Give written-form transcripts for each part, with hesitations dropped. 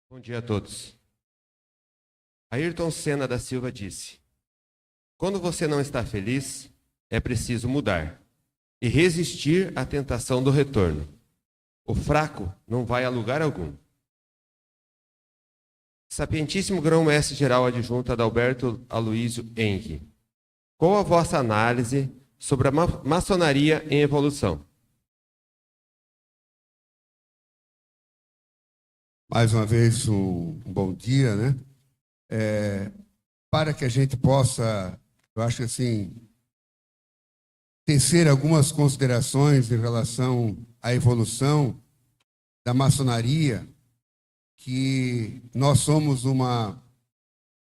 Bom dia a todos. Ayrton Senna da Silva disse: quando você não está feliz, é preciso mudar e resistir à tentação do retorno. O fraco não vai a lugar algum. Sapientíssimo grão-mestre-geral adjunto Adalberto Aloysio Henry. Qual a vossa análise sobre a maçonaria em evolução? Mais uma vez, um bom dia, né? Para que a gente possa, eu acho que assim, tecer algumas considerações em relação à evolução da maçonaria, que nós somos uma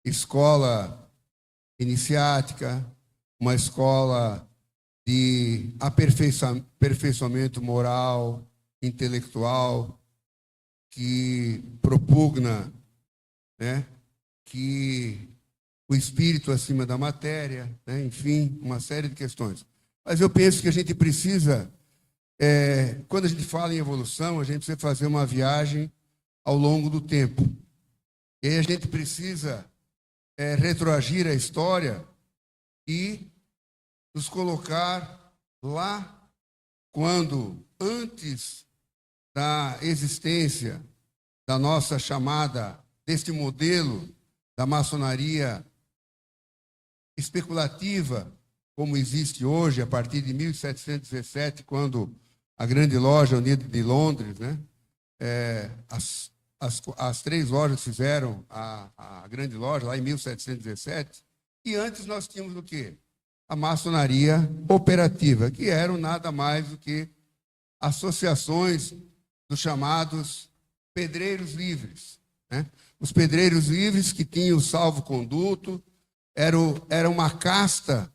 escola iniciática, uma escola de aperfeiçoamento moral, intelectual, que propugna, né, que o espírito acima da matéria, né, enfim, uma série de questões. Mas eu penso que a gente precisa, quando a gente fala em evolução, a gente precisa fazer uma viagem ao longo do tempo. E aí a gente precisa retroagir a história e nos colocar lá quando, antes da existência da nossa chamada, deste modelo da maçonaria especulativa, como existe hoje, a partir de 1717, quando a Grande Loja Unida de Londres, né, as três lojas fizeram a Grande Loja, lá em 1717, e antes nós tínhamos o quê? A maçonaria operativa, que eram nada mais do que associações dos chamados pedreiros livres, né? Os pedreiros livres que tinham salvo-conduto, era uma casta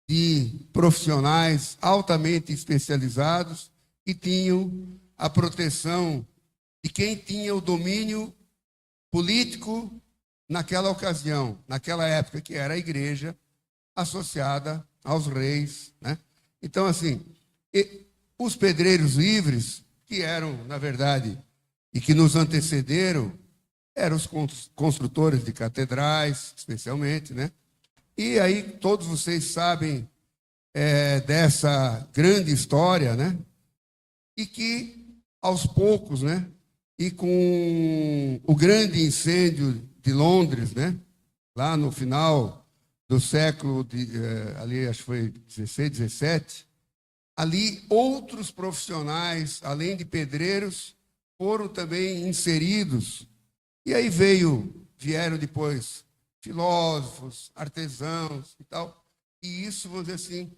de profissionais altamente especializados que tinham a proteção de quem tinha o domínio político naquela ocasião, naquela época, que era a igreja associada aos reis, né? Então, assim, os pedreiros livres, que eram, na verdade, e que nos antecederam, eram os construtores de catedrais, especialmente, né? E aí todos vocês sabem dessa grande história, né? E que, aos poucos, né? E com o grande incêndio de Londres, né? Lá no final do século, ali acho que foi 16, 17, ali outros profissionais, além de pedreiros, foram também inseridos. E aí vieram depois filósofos, artesãos e tal. E isso, vamos dizer assim,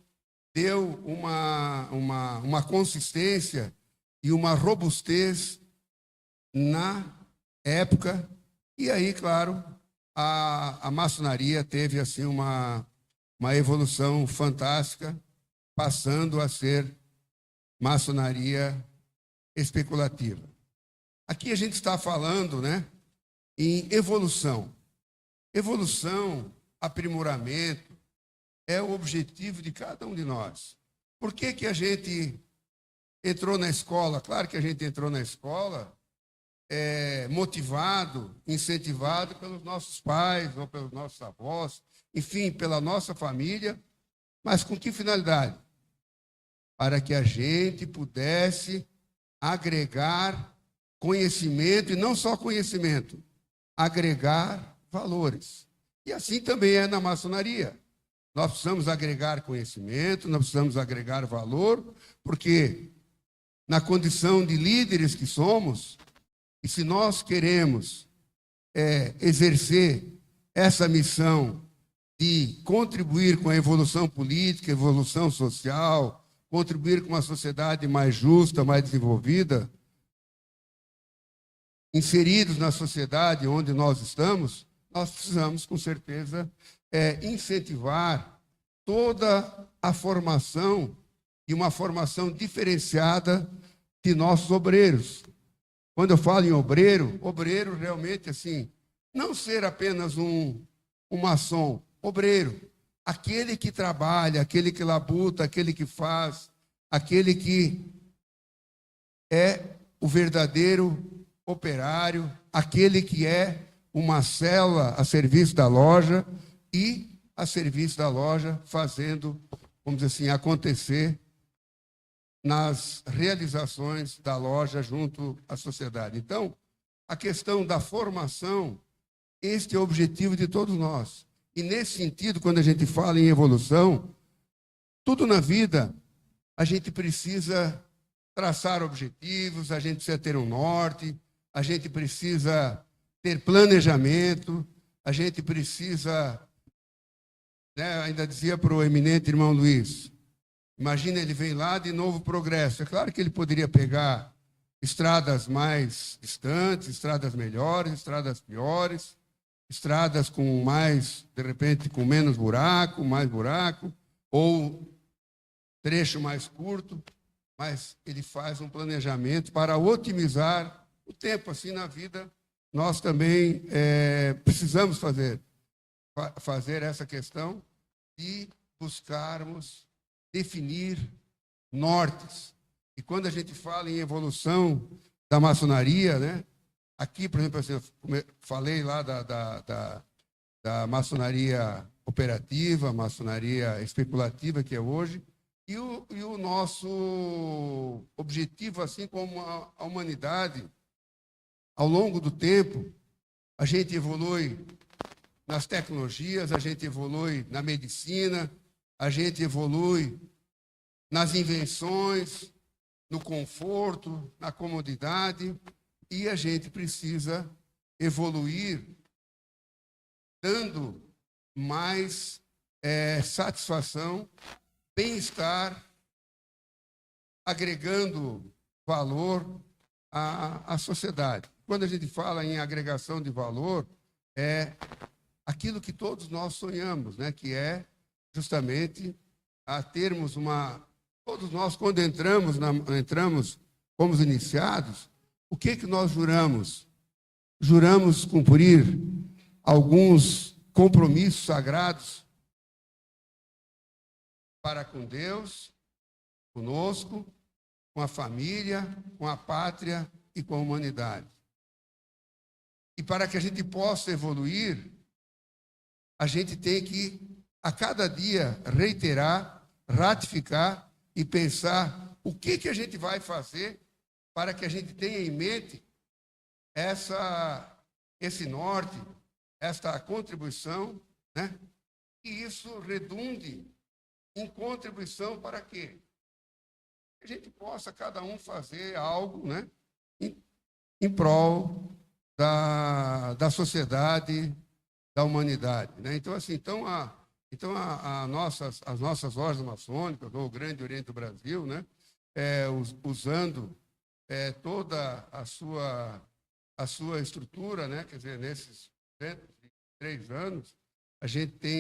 deu uma consistência e uma robustez na época. E aí, claro, a maçonaria teve assim uma evolução fantástica, passando a ser maçonaria especulativa. Aqui a gente está falando, né, em evolução. Evolução, aprimoramento, é o objetivo de cada um de nós. Por que a gente entrou na escola? Claro que a gente entrou na escola motivado, incentivado pelos nossos pais ou pelos nossos avós, enfim, pela nossa família, mas com que finalidade? Para que a gente pudesse agregar conhecimento, e não só conhecimento, agregar valores. E assim também é na maçonaria. Nós precisamos agregar conhecimento, nós precisamos agregar valor, porque na condição de líderes que somos, e se nós queremos exercer essa missão de contribuir com a evolução política, evolução social, contribuir com uma sociedade mais justa, mais desenvolvida, inseridos na sociedade onde nós estamos, nós precisamos, com certeza, incentivar toda a formação e uma formação diferenciada de nossos obreiros. Quando eu falo em obreiro realmente, assim, não ser apenas um maçom, obreiro, aquele que trabalha, aquele que labuta, aquele que faz, aquele que é o verdadeiro operário, aquele que é uma célula a serviço da loja e a serviço da loja, fazendo, vamos dizer assim, acontecer nas realizações da loja junto à sociedade. Então, a questão da formação, este é o objetivo de todos nós. E, nesse sentido, quando a gente fala em evolução, tudo na vida, a gente precisa traçar objetivos, a gente precisa ter um norte, a gente precisa ter planejamento, a gente precisa, né, ainda dizia para o eminente irmão Luiz, imagina, ele vem lá de Novo Progresso. É claro que ele poderia pegar estradas mais distantes, estradas melhores, estradas piores, estradas com mais, de repente, com menos buraco, mais buraco, ou trecho mais curto, mas ele faz um planejamento para otimizar o tempo. Assim, na vida, nós também precisamos fazer essa questão e buscarmos definir nortes. E quando a gente fala em evolução da maçonaria, né? Aqui, por exemplo, assim, eu falei lá da maçonaria operativa, maçonaria especulativa, que é hoje, e o nosso objetivo, assim como a humanidade, ao longo do tempo, a gente evolui nas tecnologias, a gente evolui na medicina, a gente evolui nas invenções, no conforto, na comodidade, e a gente precisa evoluir dando mais satisfação, bem-estar, agregando valor à sociedade. Quando a gente fala em agregação de valor, é aquilo que todos nós sonhamos, né? Que é justamente a termos todos nós, quando entramos, fomos iniciados, o que nós juramos? Juramos cumprir alguns compromissos sagrados para com Deus, conosco, com a família, com a pátria e com a humanidade. E para que a gente possa evoluir, a gente tem que, a cada dia, reiterar, ratificar e pensar o que a gente vai fazer para que a gente tenha em mente esse norte, esta contribuição, né? E isso redunde em contribuição para quê? Que a gente possa, cada um, fazer algo, né? Em prol da sociedade, da humanidade, né? Então, assim, as nossas lojas maçônicas, do Grande Oriente do Brasil, né? Usando toda a sua estrutura, né? Quer dizer, nesses 103 anos, a gente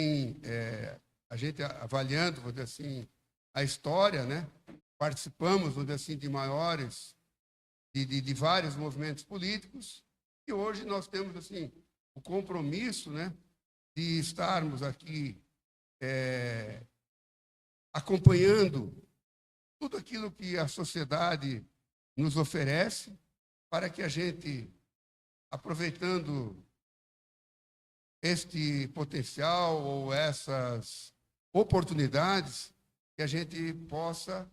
avaliando, vamos dizer assim, a história, né? Participamos, vamos dizer assim, de vários movimentos políticos, e hoje nós temos, assim, o compromisso, né? De estarmos aqui acompanhando tudo aquilo que a sociedade nos oferece, para que a gente, aproveitando este potencial ou essas oportunidades, que a gente possa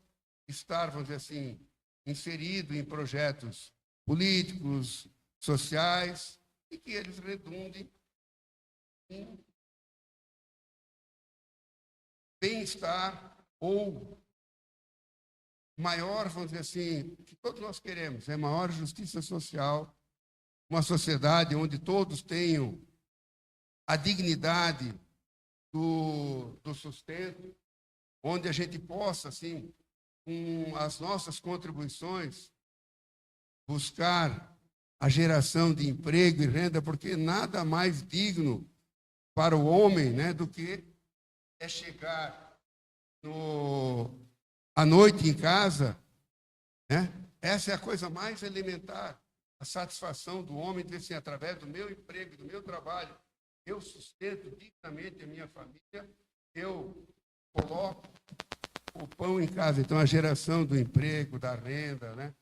estar, vamos dizer assim, inserido em projetos políticos, sociais, e que eles redundem em bem-estar ou maior, vamos dizer assim, que todos nós queremos, é maior justiça social, uma sociedade onde todos tenham a dignidade do sustento, onde a gente possa, assim, com as nossas contribuições, buscar a geração de emprego e renda, porque nada mais digno para o homem, né, do que chegar à noite em casa, né? Essa é a coisa mais elementar, a satisfação do homem, de assim, através do meu emprego, do meu trabalho, eu sustento dignamente a minha família, eu coloco o pão em casa. Então, a geração do emprego, da renda, né?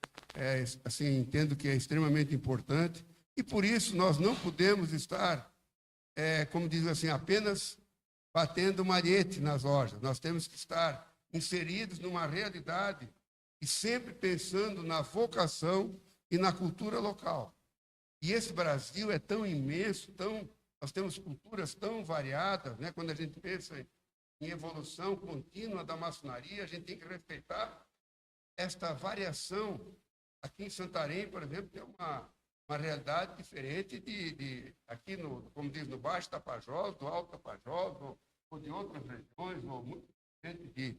Assim, entendo que é extremamente importante. E, por isso, nós não podemos estar, como diz assim, apenas batendo malhete nas lojas. Nós temos que estar inseridos numa realidade e sempre pensando na vocação e na cultura local. E esse Brasil é tão imenso, nós temos culturas tão variadas, né? Quando a gente pensa em evolução contínua da maçonaria, a gente tem que respeitar esta variação. Aqui em Santarém, por exemplo, tem uma realidade diferente aqui, como diz, no Baixo Tapajós, do Alto Tapajós, ou de outras regiões, ou muito diferente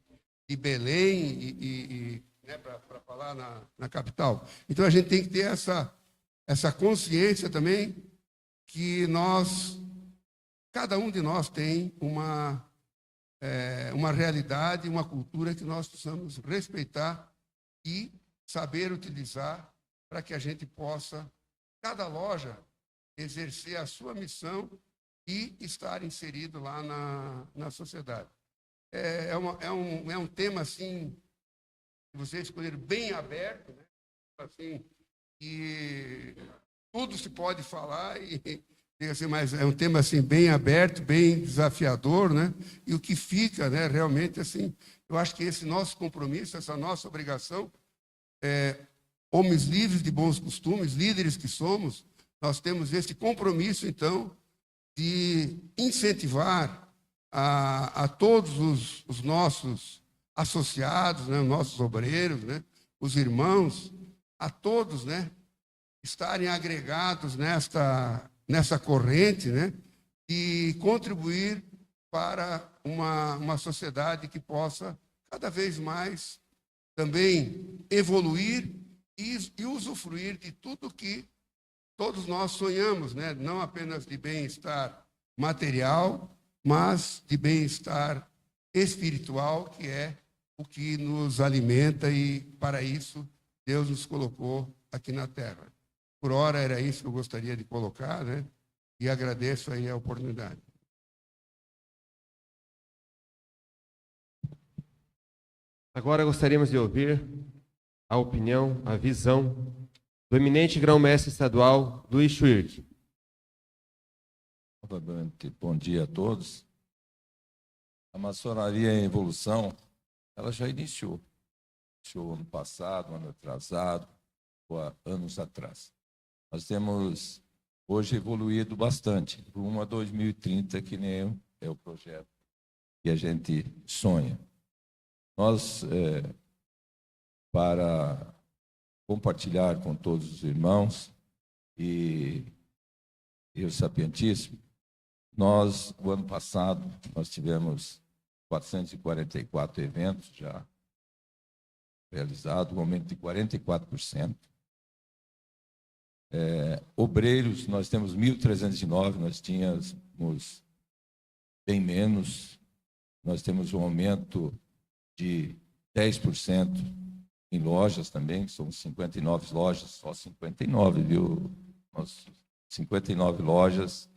de Belém, né, para falar na capital. Então, a gente tem que ter essa consciência também que cada um de nós tem uma realidade, uma cultura que nós precisamos respeitar e saber utilizar para que a gente possa, cada loja, exercer a sua missão e estar inserido lá na sociedade. É um tema, assim, que vocês escolheram bem aberto, né? Assim, e tudo se pode falar, assim, mas é um tema assim, bem aberto, bem desafiador, né? E o que fica, né, realmente, assim, eu acho que esse nosso compromisso, essa nossa obrigação, homens livres de bons costumes, líderes que somos, nós temos esse compromisso, então, de incentivar a todos os nossos associados, né, os nossos obreiros, né, os irmãos, a todos, né, estarem agregados nessa corrente, né, e contribuir para uma sociedade que possa cada vez mais também evoluir e usufruir de tudo que todos nós sonhamos, né? Não apenas de bem-estar material, mas de bem-estar espiritual, que é o que nos alimenta, e para isso Deus nos colocou aqui na Terra. Por hora era isso que eu gostaria de colocar, né? E agradeço aí a oportunidade. Agora gostaríamos de ouvir a opinião, a visão do eminente grão-mestre estadual Luiz Schwirth. Novamente, bom dia a todos. A maçonaria em evolução, ela já iniciou. Iniciou ano passado, ano atrasado, ou há anos atrás. Nós temos hoje evoluído bastante, rumo a 2030, que nem é o projeto que a gente sonha. Nós, para compartilhar com todos os irmãos e o Sapientíssimo, o ano passado, nós tivemos 444 eventos já realizados, um aumento de 44%. Obreiros, nós temos 1.309, nós tínhamos bem menos. Nós temos um aumento de 10% em lojas também, que são 59 lojas, só 59, viu? 59 lojas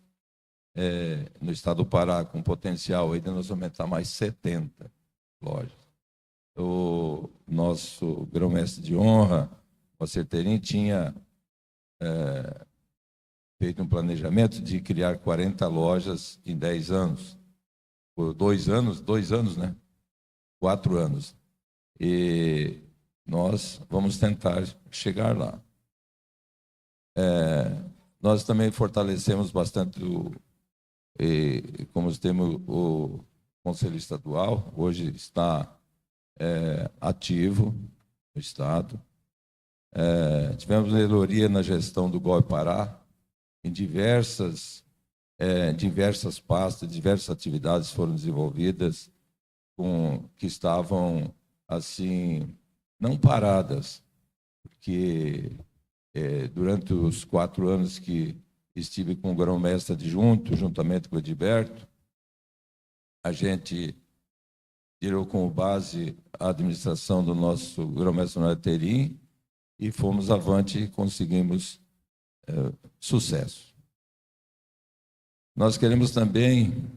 no estado do Pará, com potencial ainda nós vamos aumentar mais 70 lojas. O nosso grão-mestre de honra, o Acerteirinho, tinha feito um planejamento de criar 40 lojas em 10 anos. Por 2 anos, né? 4 anos. E nós vamos tentar chegar lá. Nós também fortalecemos bastante como temos o Conselho Estadual, hoje está ativo no Estado. Tivemos melhoria na gestão do GOI Pará, em diversas pastas, diversas atividades foram desenvolvidas que estavam, assim, não paradas, porque durante os 4 anos que estive com o grão-mestre adjunto, juntamente com o Edilberto, a gente tirou como base a administração do nosso grão-mestre Acerteirinho e fomos avante e conseguimos sucesso. Nós queremos também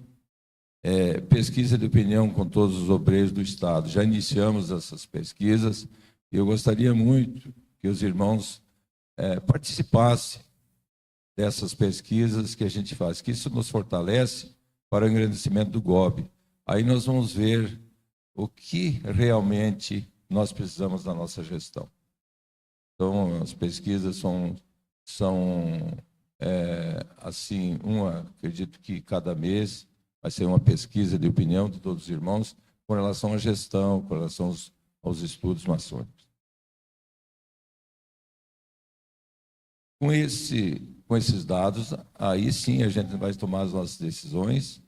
pesquisa de opinião com todos os obreiros do Estado. Já iniciamos essas pesquisas e eu gostaria muito que os irmãos participassem dessas pesquisas que a gente faz, que isso nos fortalece para o engrandecimento do GOB. Aí nós vamos ver o que realmente nós precisamos da nossa gestão. Então, as pesquisas são assim, acredito que cada mês vai ser uma pesquisa de opinião de todos os irmãos com relação à gestão, com relação aos estudos maçônicos. Com esses dados, aí sim a gente vai tomar as nossas decisões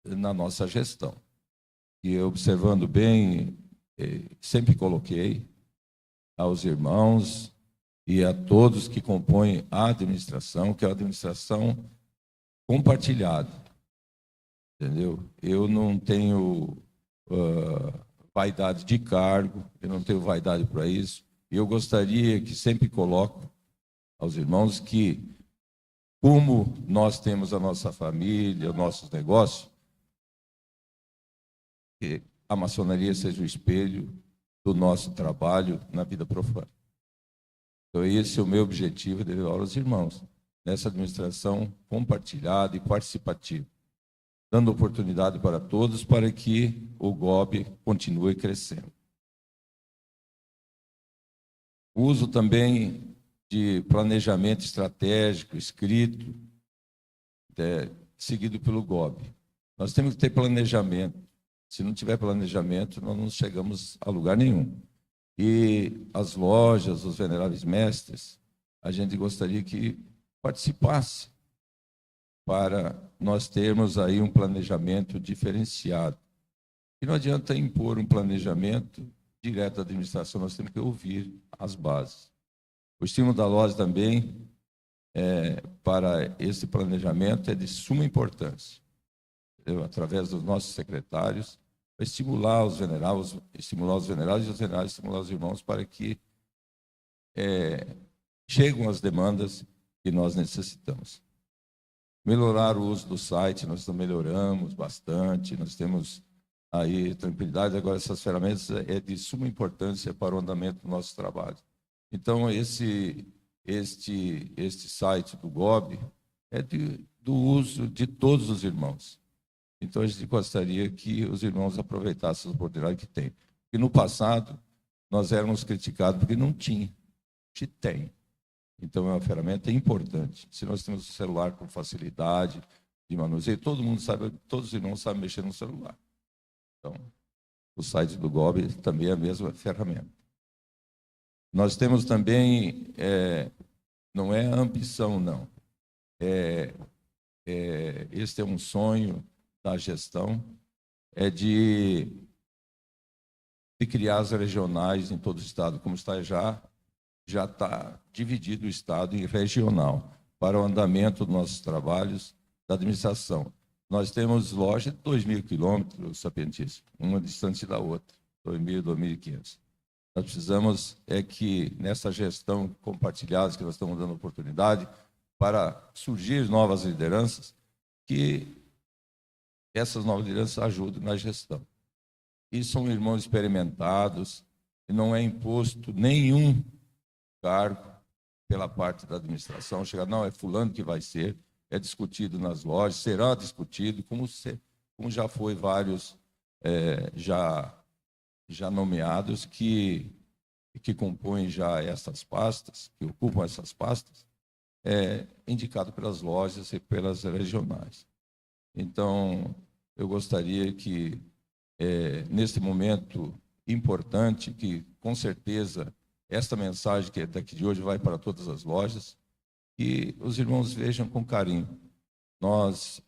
na nossa gestão. E observando bem, sempre coloquei aos irmãos e a todos que compõem a administração, que é a administração compartilhada, entendeu? Eu não tenho vaidade de cargo, eu não tenho vaidade para isso, e eu gostaria que sempre coloco aos irmãos que, como nós temos a nossa família, os nossos negócios, que a maçonaria seja o espelho do nosso trabalho na vida profana. Então, esse é o meu objetivo de levar aos irmãos, nessa administração compartilhada e participativa, dando oportunidade para todos para que o GOB continue crescendo. O uso também de planejamento estratégico escrito, seguido pelo GOB. Nós temos que ter planejamento. Se não tiver planejamento, nós não chegamos a lugar nenhum. E as lojas, os veneráveis mestres, a gente gostaria que participasse para nós termos aí um planejamento diferenciado. E não adianta impor um planejamento direto da administração, nós temos que ouvir as bases. O estímulo da loja também, para esse planejamento, é de suma importância. Através dos nossos secretários, para estimular os veneráveis e os veneráveis estimular os irmãos para que cheguem as demandas que nós necessitamos. Melhorar o uso do site, nós melhoramos bastante, nós temos aí tranquilidade. Agora, essas ferramentas é de suma importância para o andamento do nosso trabalho. Então, este site do GOB é do uso de todos os irmãos. Então, a gente gostaria que os irmãos aproveitassem a oportunidade que tem. Porque no passado, nós éramos criticados porque não tinha. A gente tem. Então, é uma ferramenta importante. Se nós temos o celular com facilidade de manuseio, todo mundo sabe, todos os irmãos sabem mexer no celular. Então, o site do GOB também é a mesma ferramenta. Nós temos também, não é ambição, não. Este é um sonho da gestão, de criar as regionais em todo o estado, como está já está dividido o estado em regional, para o andamento dos nossos trabalhos da administração. Nós temos loja de 2.000 quilômetros, sapientíssimo, uma distante da outra, 2.000, 2.500. Nós precisamos que nessa gestão compartilhada, que nós estamos dando oportunidade para surgir novas lideranças, que essas novas lideranças ajudem na gestão. E são irmãos experimentados, e não é imposto nenhum cargo pela parte da administração. Chegar, não, é fulano que vai ser, é discutido nas lojas, será discutido, como já foi vários já nomeados que compõem já essas pastas, que ocupam essas pastas, indicado pelas lojas e pelas regionais. Então, eu gostaria que, neste momento importante, que com certeza esta mensagem que é daqui de hoje vai para todas as lojas, que os irmãos vejam com carinho.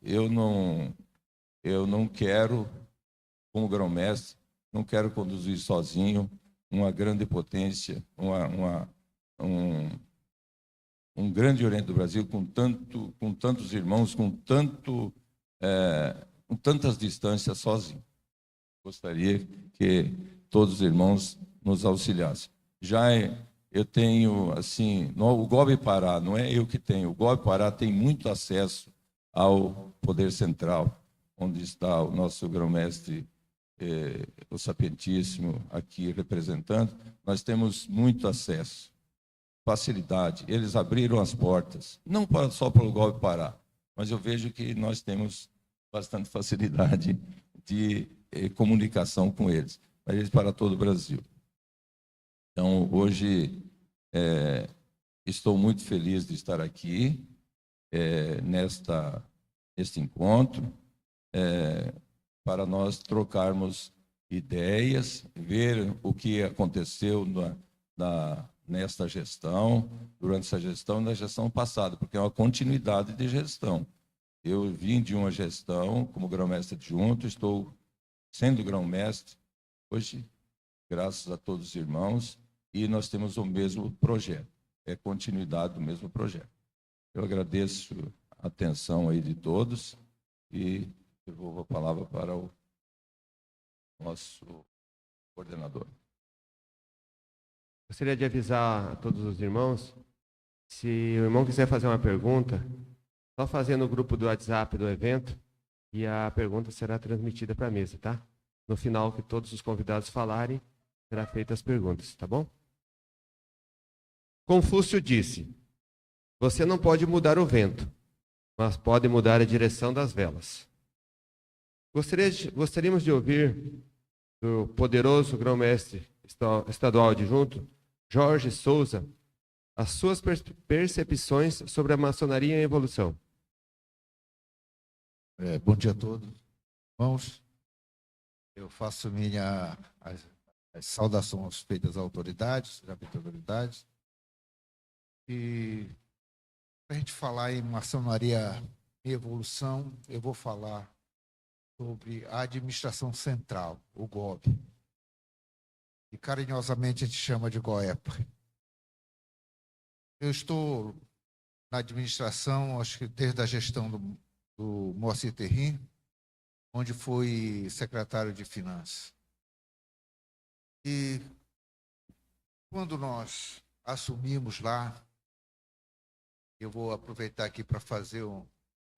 Eu não quero, como grão-mestre, não quero conduzir sozinho uma grande potência, um grande Oriente do Brasil com tantos irmãos, com tantas distâncias sozinho. Gostaria que todos os irmãos nos auxiliassem. Eu tenho, assim, o GOB Pará, não é eu que tenho, o GOB Pará tem muito acesso ao Poder Central. onde está o nosso grão-mestre, o Sapientíssimo, aqui representando, nós temos muito acesso, facilidade. Eles abriram as portas, não só para o Golpe Pará, mas eu vejo que nós temos bastante facilidade de comunicação com eles, mas eles para todo o Brasil. Então, hoje, estou muito feliz de estar aqui, neste encontro, para nós trocarmos ideias, ver o que aconteceu nesta gestão, durante essa gestão e na gestão passada, porque é uma continuidade de gestão. Eu vim de uma gestão como grão-mestre adjunto, estou sendo grão-mestre hoje, graças a todos os irmãos, e nós temos o mesmo projeto, é continuidade do mesmo projeto. Eu agradeço a atenção aí de todos e devolvo a palavra para o nosso coordenador. Gostaria de avisar a todos os irmãos, se o irmão quiser fazer uma pergunta, só fazer no grupo do WhatsApp do evento e a pergunta será transmitida para a mesa, tá? No final, que todos os convidados falarem, será feitas as perguntas, tá bom? Confúcio disse: você não pode mudar o vento, mas pode mudar a direção das velas. Gostaríamos de ouvir do poderoso grão-mestre estadual adjunto, Jorge Souza, as suas percepções sobre a maçonaria em evolução. Bom dia a todos, irmãos. Eu faço as saudações feitas às autoridades, e para a gente falar em maçonaria em evolução, eu vou falar sobre a administração central, o GOB, e carinhosamente a gente chama de GOEPA. Eu estou na administração, acho que desde a gestão do Moacir Terrim, onde fui secretário de Finanças. E quando nós assumimos lá, eu vou aproveitar aqui para fazer um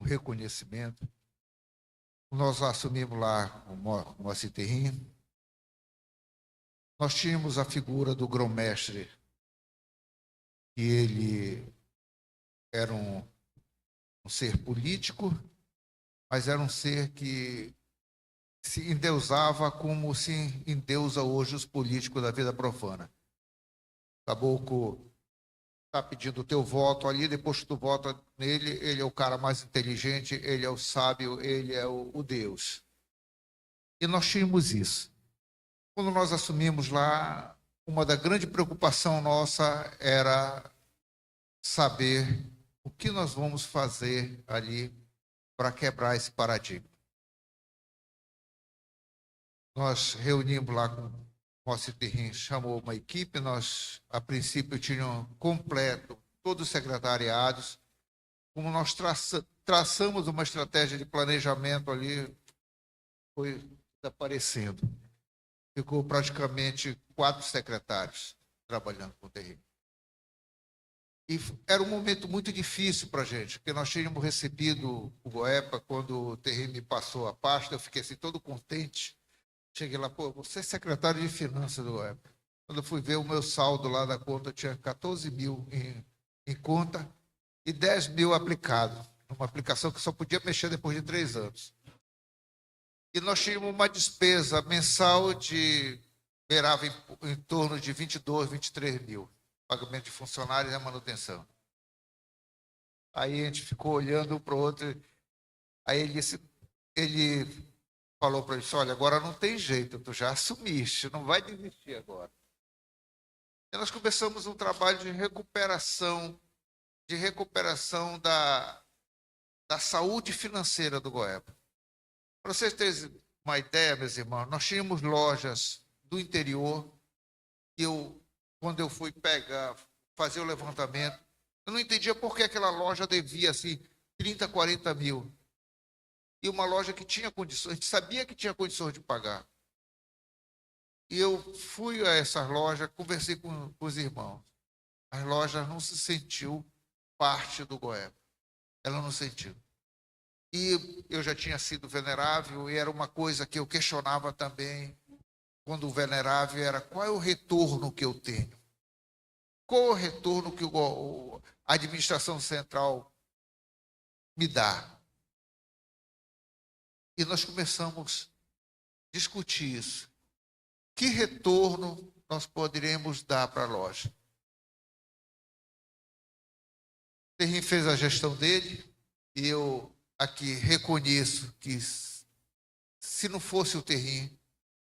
reconhecimento. Nós assumimos lá o Moacir Terrim. Nós tínhamos a figura do grão-mestre, que ele era um ser político, mas era um ser que se endeusava como se endeusa hoje os políticos da vida profana. Caboclo está pedindo o teu voto ali, depois que tu vota nele, ele é o cara mais inteligente, ele é o sábio, ele é o Deus. E nós tínhamos isso. Quando nós assumimos lá, uma da grande preocupação nossa era saber o que nós vamos fazer ali para quebrar esse paradigma. Nós reunimos lá com o Moacir Terrim, chamou uma equipe, nós, a princípio, tínhamos completo todos os secretariados, como nós traçamos uma estratégia de planejamento ali, foi desaparecendo. Ficou praticamente 4 secretários trabalhando com o Terrim. E era um momento muito difícil para a gente, porque nós tínhamos recebido o GOEPA, quando o Terrim me passou a pasta, eu fiquei assim todo contente. Cheguei lá, pô, você é secretário de Finanças do GOEPA. Quando eu fui ver o meu saldo lá da conta, eu tinha 14 mil em conta e 10 mil aplicado, numa aplicação que só podia mexer depois de 3 anos. E nós tínhamos uma despesa mensal beirava em torno de 22, 23 mil. Pagamento de funcionários e a manutenção. Aí a gente ficou olhando um para o outro. Aí ele falou para ele, olha, agora não tem jeito, tu já assumiste, não vai desistir agora. E nós começamos um trabalho de recuperação da saúde financeira do GOEPA. Para vocês terem uma ideia, meus irmãos, nós tínhamos lojas do interior que quando eu fui fazer o levantamento, eu não entendia por que aquela loja devia assim 30, 40 mil. E uma loja que tinha condições, a gente sabia que tinha condições de pagar. E eu fui a essa loja, conversei com os irmãos. As lojas não se sentiu parte do GOEPA. Ela não sentiu. E eu já tinha sido venerável e era uma coisa que eu questionava também quando o venerável era qual é o retorno que eu tenho? Qual é o retorno que a administração central me dá? E nós começamos a discutir isso. Que retorno nós poderemos dar para a loja? O Terrim fez a gestão dele e eu aqui reconheço que se não fosse o Terrim,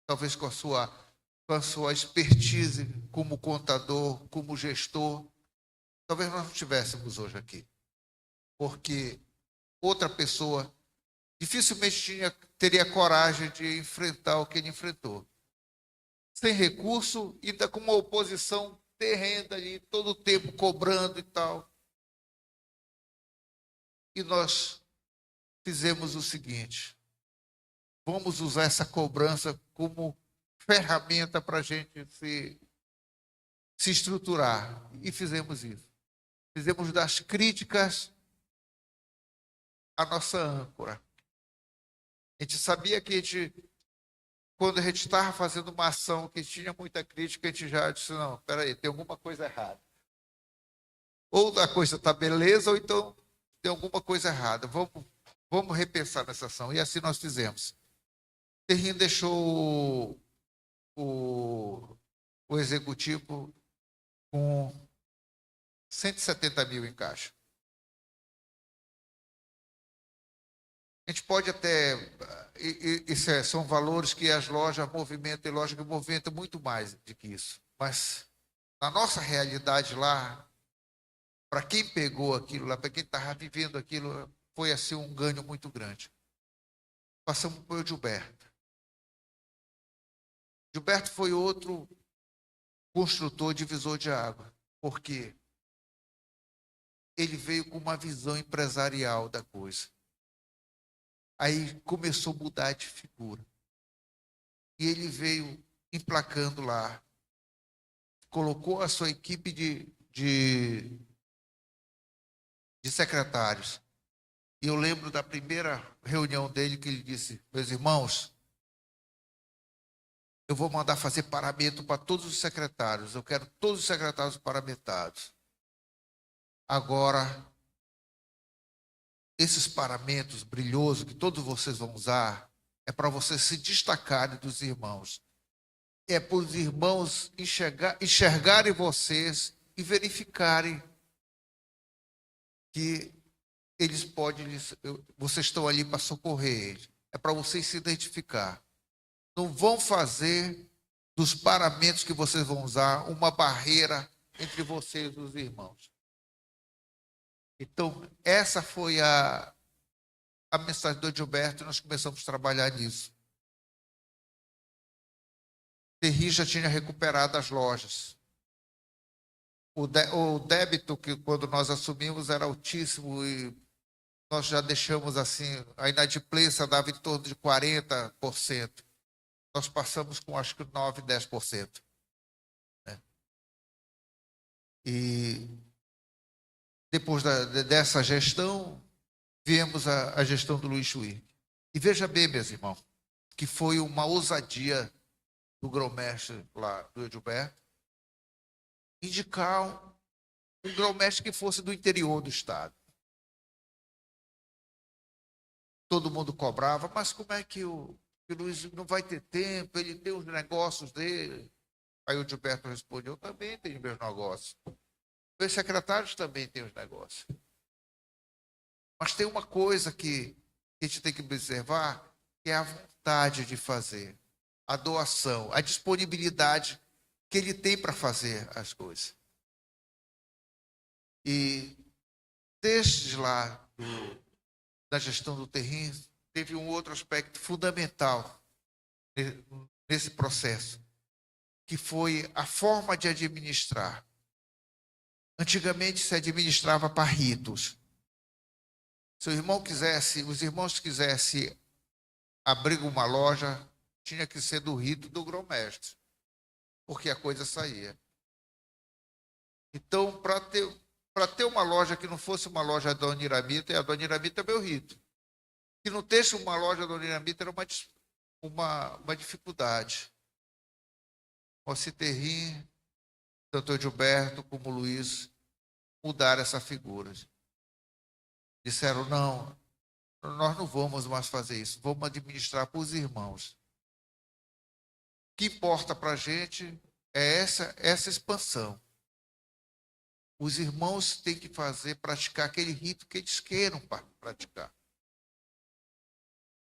talvez com a sua expertise como contador, como gestor, talvez nós não estivéssemos hoje aqui. Porque outra pessoa dificilmente teria coragem de enfrentar o que ele enfrentou. Sem recurso, ainda com uma oposição terrena ali, todo o tempo cobrando e tal. E nós fizemos o seguinte: vamos usar essa cobrança como ferramenta para a gente se estruturar. E fizemos isso. Fizemos das críticas a nossa âncora. A gente sabia que quando a gente estava fazendo uma ação que tinha muita crítica, a gente já disse, não, peraí, tem alguma coisa errada. Ou a coisa está beleza, ou então tem alguma coisa errada. Vamos repensar nessa ação. E assim nós fizemos. Terrim deixou o executivo com 170 mil em caixa. A gente pode até... são valores que as lojas movimentam, e loja que movimenta muito mais do que isso. Mas, na nossa realidade lá, para quem pegou aquilo lá, para quem estava vivendo aquilo, foi assim um ganho muito grande. Passamos por Gilberto. Gilberto foi outro construtor, divisor de água, porque ele veio com uma visão empresarial da coisa. Aí começou a mudar de figura. E ele veio emplacando lá. Colocou a sua equipe de secretários. E eu lembro da primeira reunião dele que ele disse, meus irmãos, eu vou mandar fazer paramento para todos os secretários. Eu quero todos os secretários paramentados. Agora, esses paramentos brilhosos que todos vocês vão usar é para vocês se destacarem dos irmãos. É para os irmãos enxergarem vocês e verificarem que eles podem, vocês estão ali para socorrer eles. É para vocês se identificar. Não vão fazer dos paramentos que vocês vão usar uma barreira entre vocês e os irmãos. Então, essa foi a mensagem do Gilberto e nós começamos a trabalhar nisso. Terrim já tinha recuperado as lojas. O débito que quando nós assumimos era altíssimo e nós já deixamos assim, a inadimplência dava em torno de 40%. Nós passamos com acho que 9%, 10%. Né? E depois dessa gestão, viemos a gestão do Luiz Chuí. E veja bem, meus irmãos, que foi uma ousadia do grão-mestre lá do Gilberto, indicar um grão-mestre que fosse do interior do estado. Todo mundo cobrava, mas como é que o Luiz não vai ter tempo, ele tem os negócios dele? Aí o Gilberto respondeu, eu também tenho meus negócios. Os secretários também têm os negócios. Mas tem uma coisa que a gente tem que observar, que é a vontade de fazer, a doação, a disponibilidade que ele tem para fazer as coisas. E desde lá, da gestão do Terrim, teve um outro aspecto fundamental nesse processo, que foi a forma de administrar. Antigamente se administrava para ritos. Se os irmãos quisessem abrir uma loja, tinha que ser do rito do grão-mestre, porque a coisa saía. Então, para ter uma loja que não fosse uma loja da Dona Iramita, e a Dona Iramita é meu rito. que não ter uma loja da Dinamita era uma dificuldade. Moacir Terrim, tanto Gilberto como o Luiz, mudaram essa figura. Disseram, não, nós não vamos mais fazer isso, vamos administrar para os irmãos. O que importa para a gente é essa expansão. Os irmãos têm que praticar aquele rito que eles queiram praticar.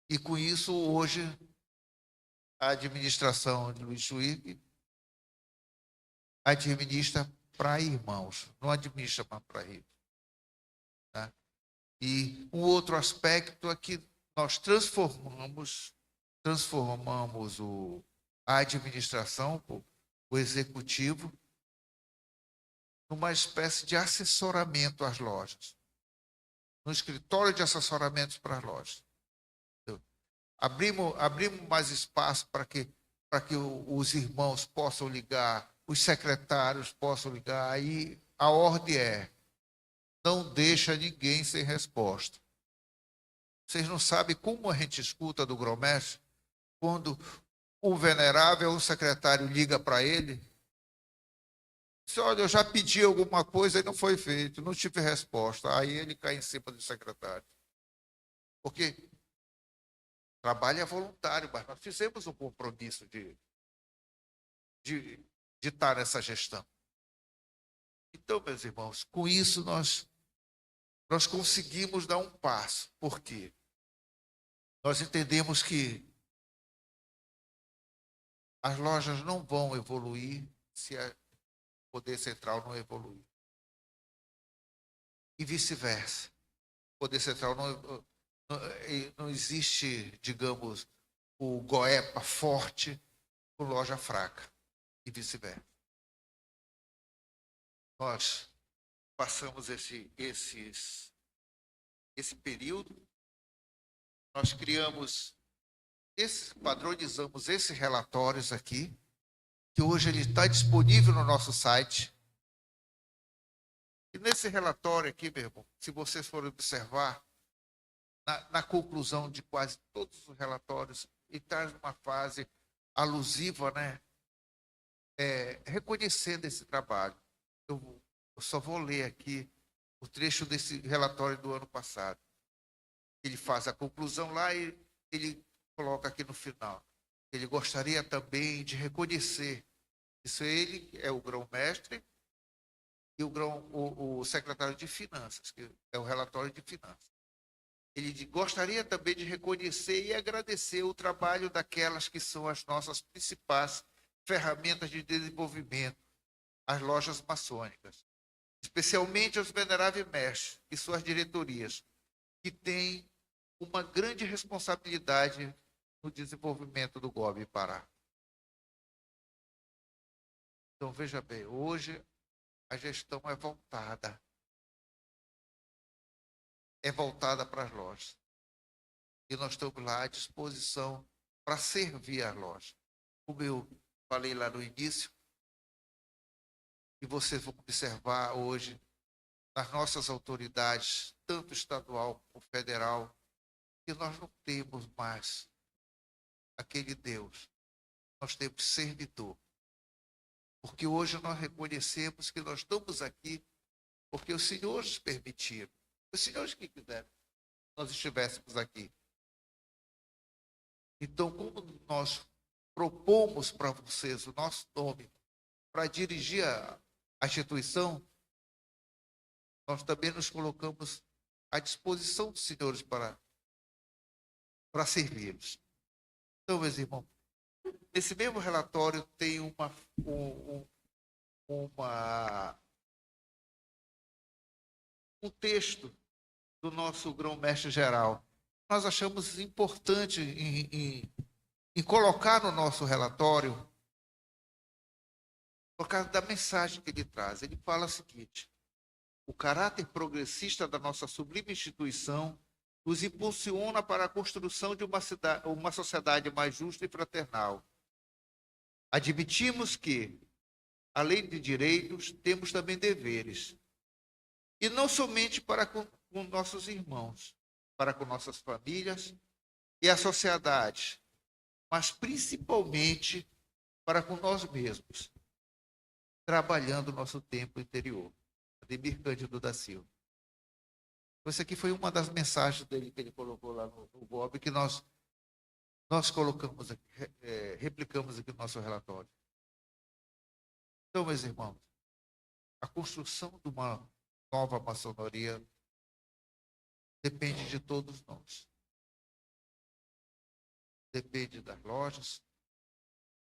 E com isso, hoje, a administração de Luiz Chuí administra para irmãos, não administra para rito. Tá? E um outro aspecto é que nós transformamos a administração, o executivo, numa espécie de assessoramento às lojas, no escritório de assessoramentos para as lojas. Abrimos mais espaço para que os irmãos possam ligar, os secretários possam ligar. Aí a ordem é: não deixa ninguém sem resposta. Vocês não sabem como a gente escuta do grão-mestre quando o venerável, o secretário, liga para ele. Diz, olha, eu já pedi alguma coisa e não foi feito, não tive resposta. Aí ele cai em cima do secretário. Porque trabalho é voluntário, mas nós fizemos um compromisso de estar nessa gestão. Então, meus irmãos, com isso nós conseguimos dar um passo. Por quê? Nós entendemos que as lojas não vão evoluir se o poder central não evoluir. E vice-versa. O poder central não existe, digamos, o goepa forte com loja fraca. E vice-versa. Nós passamos esse período, nós padronizamos esses relatórios aqui, que hoje ele está disponível no nosso site. E nesse relatório aqui, meu irmão, se vocês forem observar, na conclusão de quase todos os relatórios, ele está numa fase alusiva, né? Reconhecendo esse trabalho. Eu só vou ler aqui o trecho desse relatório do ano passado. Ele faz a conclusão lá e ele coloca aqui no final. Ele gostaria também de reconhecer, isso ele é o grão-mestre e o secretário de Finanças, que é o relatório de Finanças. Ele gostaria também de reconhecer e agradecer o trabalho daquelas que são as nossas principais ferramentas de desenvolvimento, as lojas maçônicas, especialmente os veneráveis mestres e suas diretorias, que têm uma grande responsabilidade no desenvolvimento do GOB Pará. Então, veja bem, hoje a gestão é voltada para as lojas. E nós estamos lá à disposição para servir as lojas. Como eu falei lá no início, e vocês vão observar hoje, nas nossas autoridades, tanto estadual como federal, que nós não temos mais aquele Deus, nós temos servidor. Porque hoje nós reconhecemos que nós estamos aqui porque os senhores permitiram, os senhores que quiseram que nós estivéssemos aqui. Então, como nós propomos para vocês o nosso nome para dirigir a instituição, nós também nos colocamos à disposição dos senhores para servi-los. Então, meus irmãos, nesse mesmo relatório tem um texto do nosso grão-mestre geral. Nós achamos importante em colocar no nosso relatório, por causa da mensagem que ele traz. Ele fala o seguinte: o caráter progressista da nossa sublime instituição nos impulsiona para a construção de uma sociedade mais justa e fraternal. Admitimos que, além de direitos, temos também deveres. E não somente para com nossos irmãos, para com nossas famílias e a sociedade, mas principalmente para com nós mesmos, trabalhando o nosso tempo interior. Ademir Cândido da Silva. Essa aqui foi uma das mensagens dele que ele colocou lá no Bob, que nós colocamos aqui, replicamos aqui no nosso relatório. Então, meus irmãos, a construção de uma nova maçonaria depende de todos nós. Depende das lojas,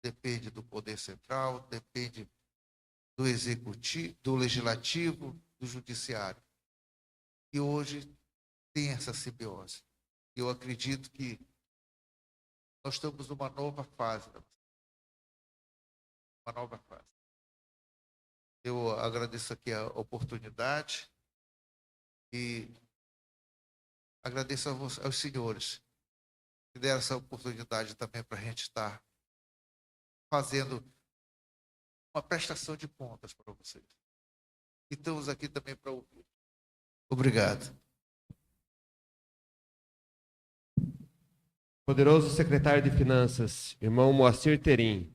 depende do poder central, depende do executivo, do legislativo, do judiciário. E hoje tem essa simbiose. Eu acredito que nós estamos numa nova fase. Uma nova fase. Eu agradeço aqui a oportunidade e agradeço aos senhores que deram essa oportunidade também para a gente estar fazendo uma prestação de contas para vocês. E estamos aqui também para ouvir. Obrigado. Poderoso secretário de Finanças, irmão Moacir Terim,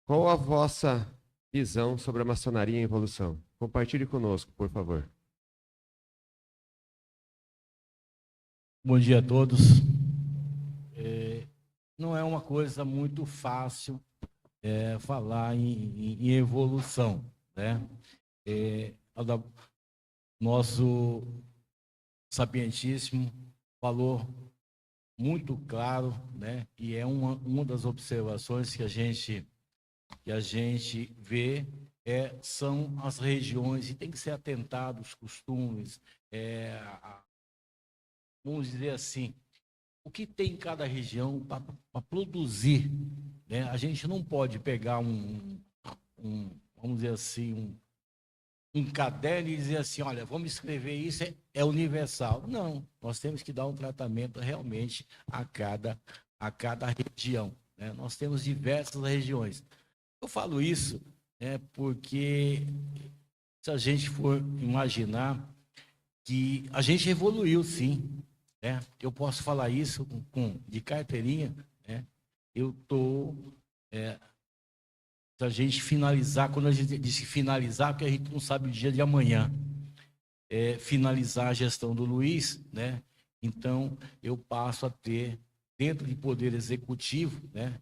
qual a vossa visão sobre a maçonaria em evolução? Compartilhe conosco, por favor. Bom dia a todos. Não é uma coisa muito fácil falar em evolução, né? Nosso sapientíssimo falou muito claro, né? E é uma das observações que a gente vê são as regiões, e tem que ser atentado aos costumes, vamos dizer assim, o que tem em cada região para produzir, né? A gente não pode pegar vamos dizer assim, um caderno e dizer assim, olha, vamos escrever isso, é universal. Não, nós temos que dar um tratamento realmente a cada região, né? Nós temos diversas regiões. Eu falo isso porque se a gente for imaginar que a gente evoluiu, sim, né? Eu posso falar isso de carteirinha, né? Eu estou... se a gente finalizar, quando a gente diz finalizar, porque a gente não sabe o dia de amanhã, finalizar a gestão do Luiz, né? Então, eu passo a ter, dentro de Poder Executivo, né,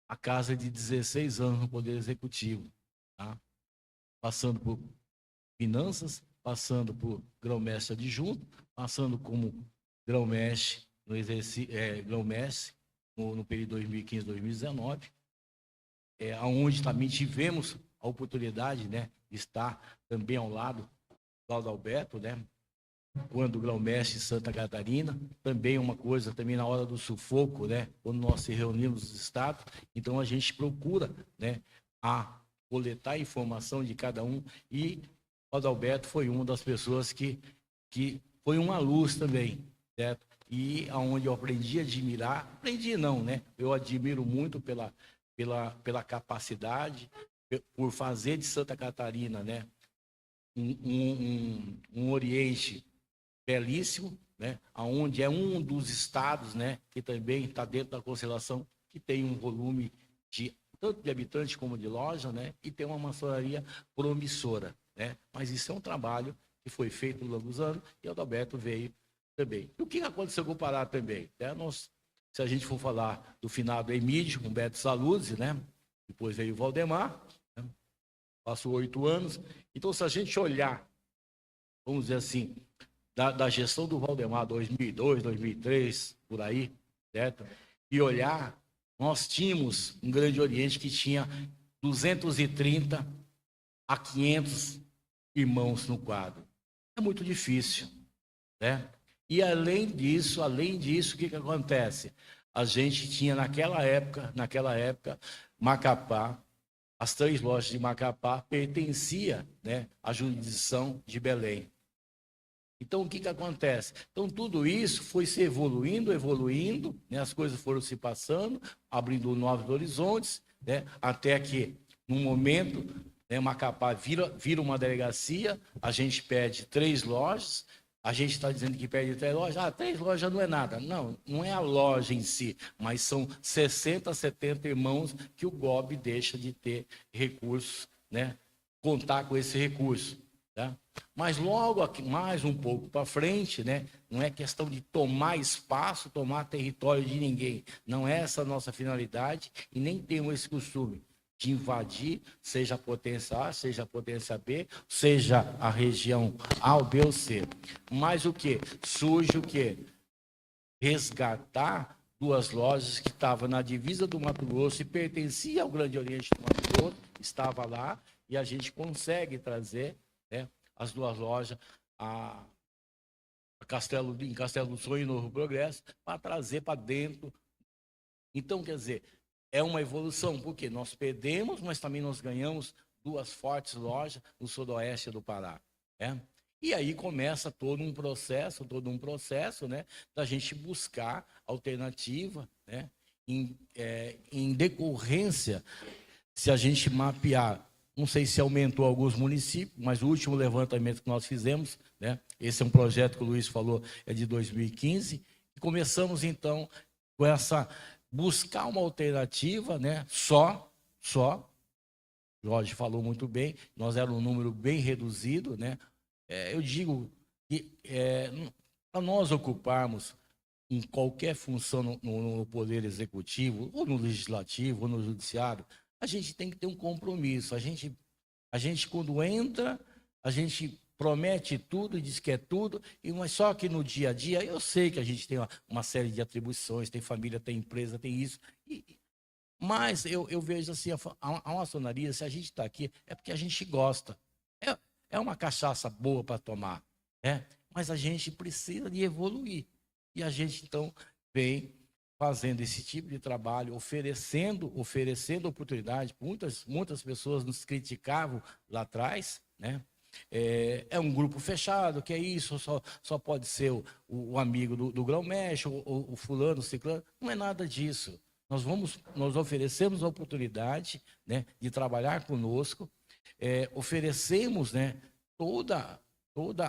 a casa de 16 anos no Poder Executivo, tá? Passando por finanças, passando por grão-mestre adjunto, passando como grão-mestre no período 2015-2019, onde também tivemos a oportunidade, né, de estar também ao lado do Adalberto, né, quando grão-mestre de Santa Catarina, também uma coisa, também na hora do sufoco, né, quando nós se reunimos nos estados, então a gente procura, né, a coletar informação de cada um, e o Adalberto foi uma das pessoas que foi uma luz também, certo? E aonde eu aprendi a admirar, eu admiro muito pela capacidade, por fazer de Santa Catarina, né, um Oriente belíssimo, né, onde é um dos estados, né, que também está dentro da constelação, que tem um volume tanto de habitantes como de loja, né, e tem uma maçonaria promissora, né, mas isso é um trabalho que foi feito ao longo dos anos, e o Adalberto veio também. E o que aconteceu com o Pará também? Se a gente for falar do finado Emídio, Humberto Saluzzi, né, depois veio o Valdemar, né, passou 8 anos. Então, se a gente olhar, vamos dizer assim, da gestão do Valdemar, 2002, 2003, por aí, certo? E olhar, nós tínhamos um Grande Oriente que tinha 230 a 500 irmãos no quadro. É muito difícil, né? E além disso, o que acontece? A gente tinha naquela época, Macapá, as 3 lojas de Macapá pertencia, né, à jurisdição de Belém. Então, o que acontece? Então, tudo isso foi se evoluindo, né, as coisas foram se passando, abrindo novos horizontes, né, até que, num momento, né, Macapá vira uma delegacia, a gente perde 3 lojas, A gente está dizendo que perde 3 lojas. Ah, 3 lojas não é nada. Não, não é a loja em si, mas são 60, 70 irmãos que o GOB deixa de ter recursos, né? Contar com esse recurso. Tá? Mas logo aqui, mais um pouco para frente, né? Não é questão de tomar espaço, tomar território de ninguém. Não é essa a nossa finalidade e nem temos esse costume de invadir, seja a potência A, seja a potência B, seja a região A, ou B ou C. Mas o que? Surge o quê? Resgatar 2 lojas que estavam na divisa do Mato Grosso e pertencia ao Grande Oriente do Mato Grosso, estava lá, e a gente consegue trazer, né, as 2 lojas em Castelo do Sonho e Novo Progresso, para trazer para dentro. Então, quer dizer, é uma evolução, porque nós perdemos, mas também nós ganhamos 2 fortes lojas no sudoeste do Pará. Né? E aí começa todo um processo, né, da gente buscar alternativa, né, em decorrência, se a gente mapear, não sei se aumentou alguns municípios, mas o último levantamento que nós fizemos, né, esse é um projeto que o Luiz falou, é de 2015, e começamos então com essa buscar uma alternativa, né? Jorge falou muito bem, nós éramos um número bem reduzido, né? Eu digo que para nós ocuparmos em qualquer função no Poder Executivo, ou no Legislativo, ou no Judiciário, a gente tem que ter um compromisso. A gente quando entra, a gente promete tudo e diz que é tudo, mas só que no dia a dia, eu sei que a gente tem uma série de atribuições, tem família, tem empresa, tem isso, mas eu vejo assim, a maçonaria, se a gente está aqui, é porque a gente gosta. É uma cachaça boa para tomar, né? Mas a gente precisa de evoluir. E a gente, então, vem fazendo esse tipo de trabalho, oferecendo oportunidade. Muitas pessoas nos criticavam lá atrás, né? É um grupo fechado, que é isso, só pode ser o amigo do grão-mestre, o fulano, o ciclano. Não é nada disso. Nós oferecemos a oportunidade, né, de trabalhar conosco, oferecemos, né, toda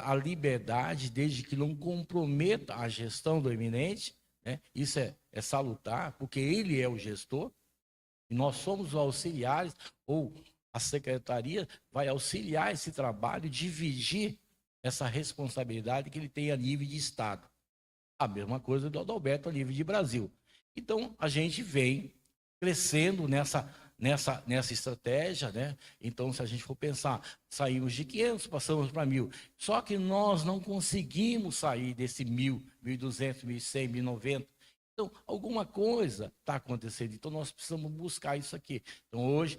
a liberdade, desde que não comprometa a gestão do eminente, né? Isso é salutar, porque ele é o gestor, e nós somos os auxiliares, ou a secretaria vai auxiliar esse trabalho, dividir essa responsabilidade que ele tem a nível de Estado. A mesma coisa do Adalberto a nível de Brasil. Então, a gente vem crescendo nessa estratégia, né? Então, se a gente for pensar, saímos de 500, passamos para 1.000. Só que nós não conseguimos sair desse 1.000, 1.200, 1.100, 1.090. Então, alguma coisa está acontecendo. Então, nós precisamos buscar isso aqui. Então, hoje,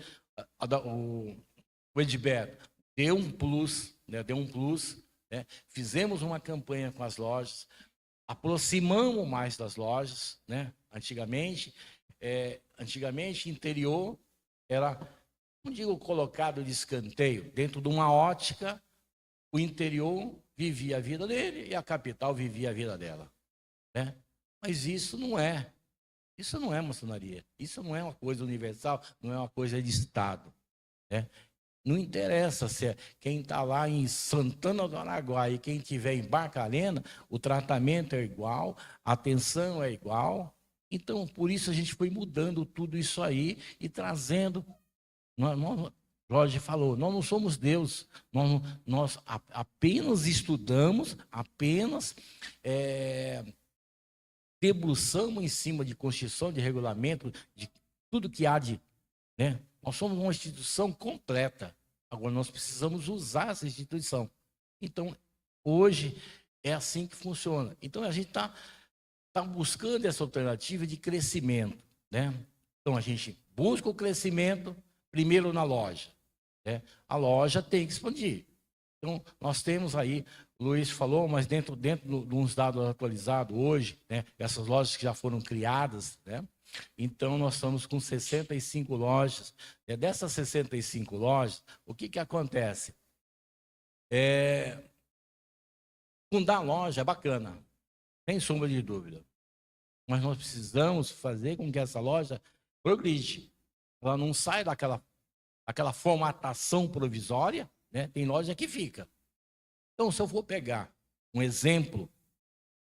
o Edberto deu um plus, né? Né? Fizemos uma campanha com as lojas, aproximamos mais das lojas, né? Antigamente, interior era, não digo colocado de escanteio, dentro de uma ótica, o interior vivia a vida dele e a capital vivia a vida dela, né? Mas isso não é maçonaria, isso não é uma coisa universal, não é uma coisa de Estado, né? Não interessa se é quem está lá em Santana do Araguaia e quem estiver em Barcarena, o tratamento é igual, a atenção é igual. Então, por isso a gente foi mudando tudo isso aí e trazendo. Jorge falou, nós não somos Deus, nós apenas estudamos, apenas debruçamos em cima de Constituição, de regulamento, de tudo que há de... Né? Nós somos uma instituição completa. Agora, nós precisamos usar essa instituição. Então, hoje, é assim que funciona. Então, a gente está buscando essa alternativa de crescimento, né? Então, a gente busca o crescimento primeiro na loja, né? A loja tem que expandir. Então, nós temos aí, o Luiz falou, mas dentro de uns dados atualizados hoje, né? Essas lojas que já foram criadas, né? Então, nós estamos com 65 lojas. Dessas 65 lojas, o que acontece? Fundar loja é bacana, sem sombra de dúvida. Mas nós precisamos fazer com que essa loja progride. Ela não saia daquela formatação provisória, né? Tem loja que fica. Então, se eu for pegar um exemplo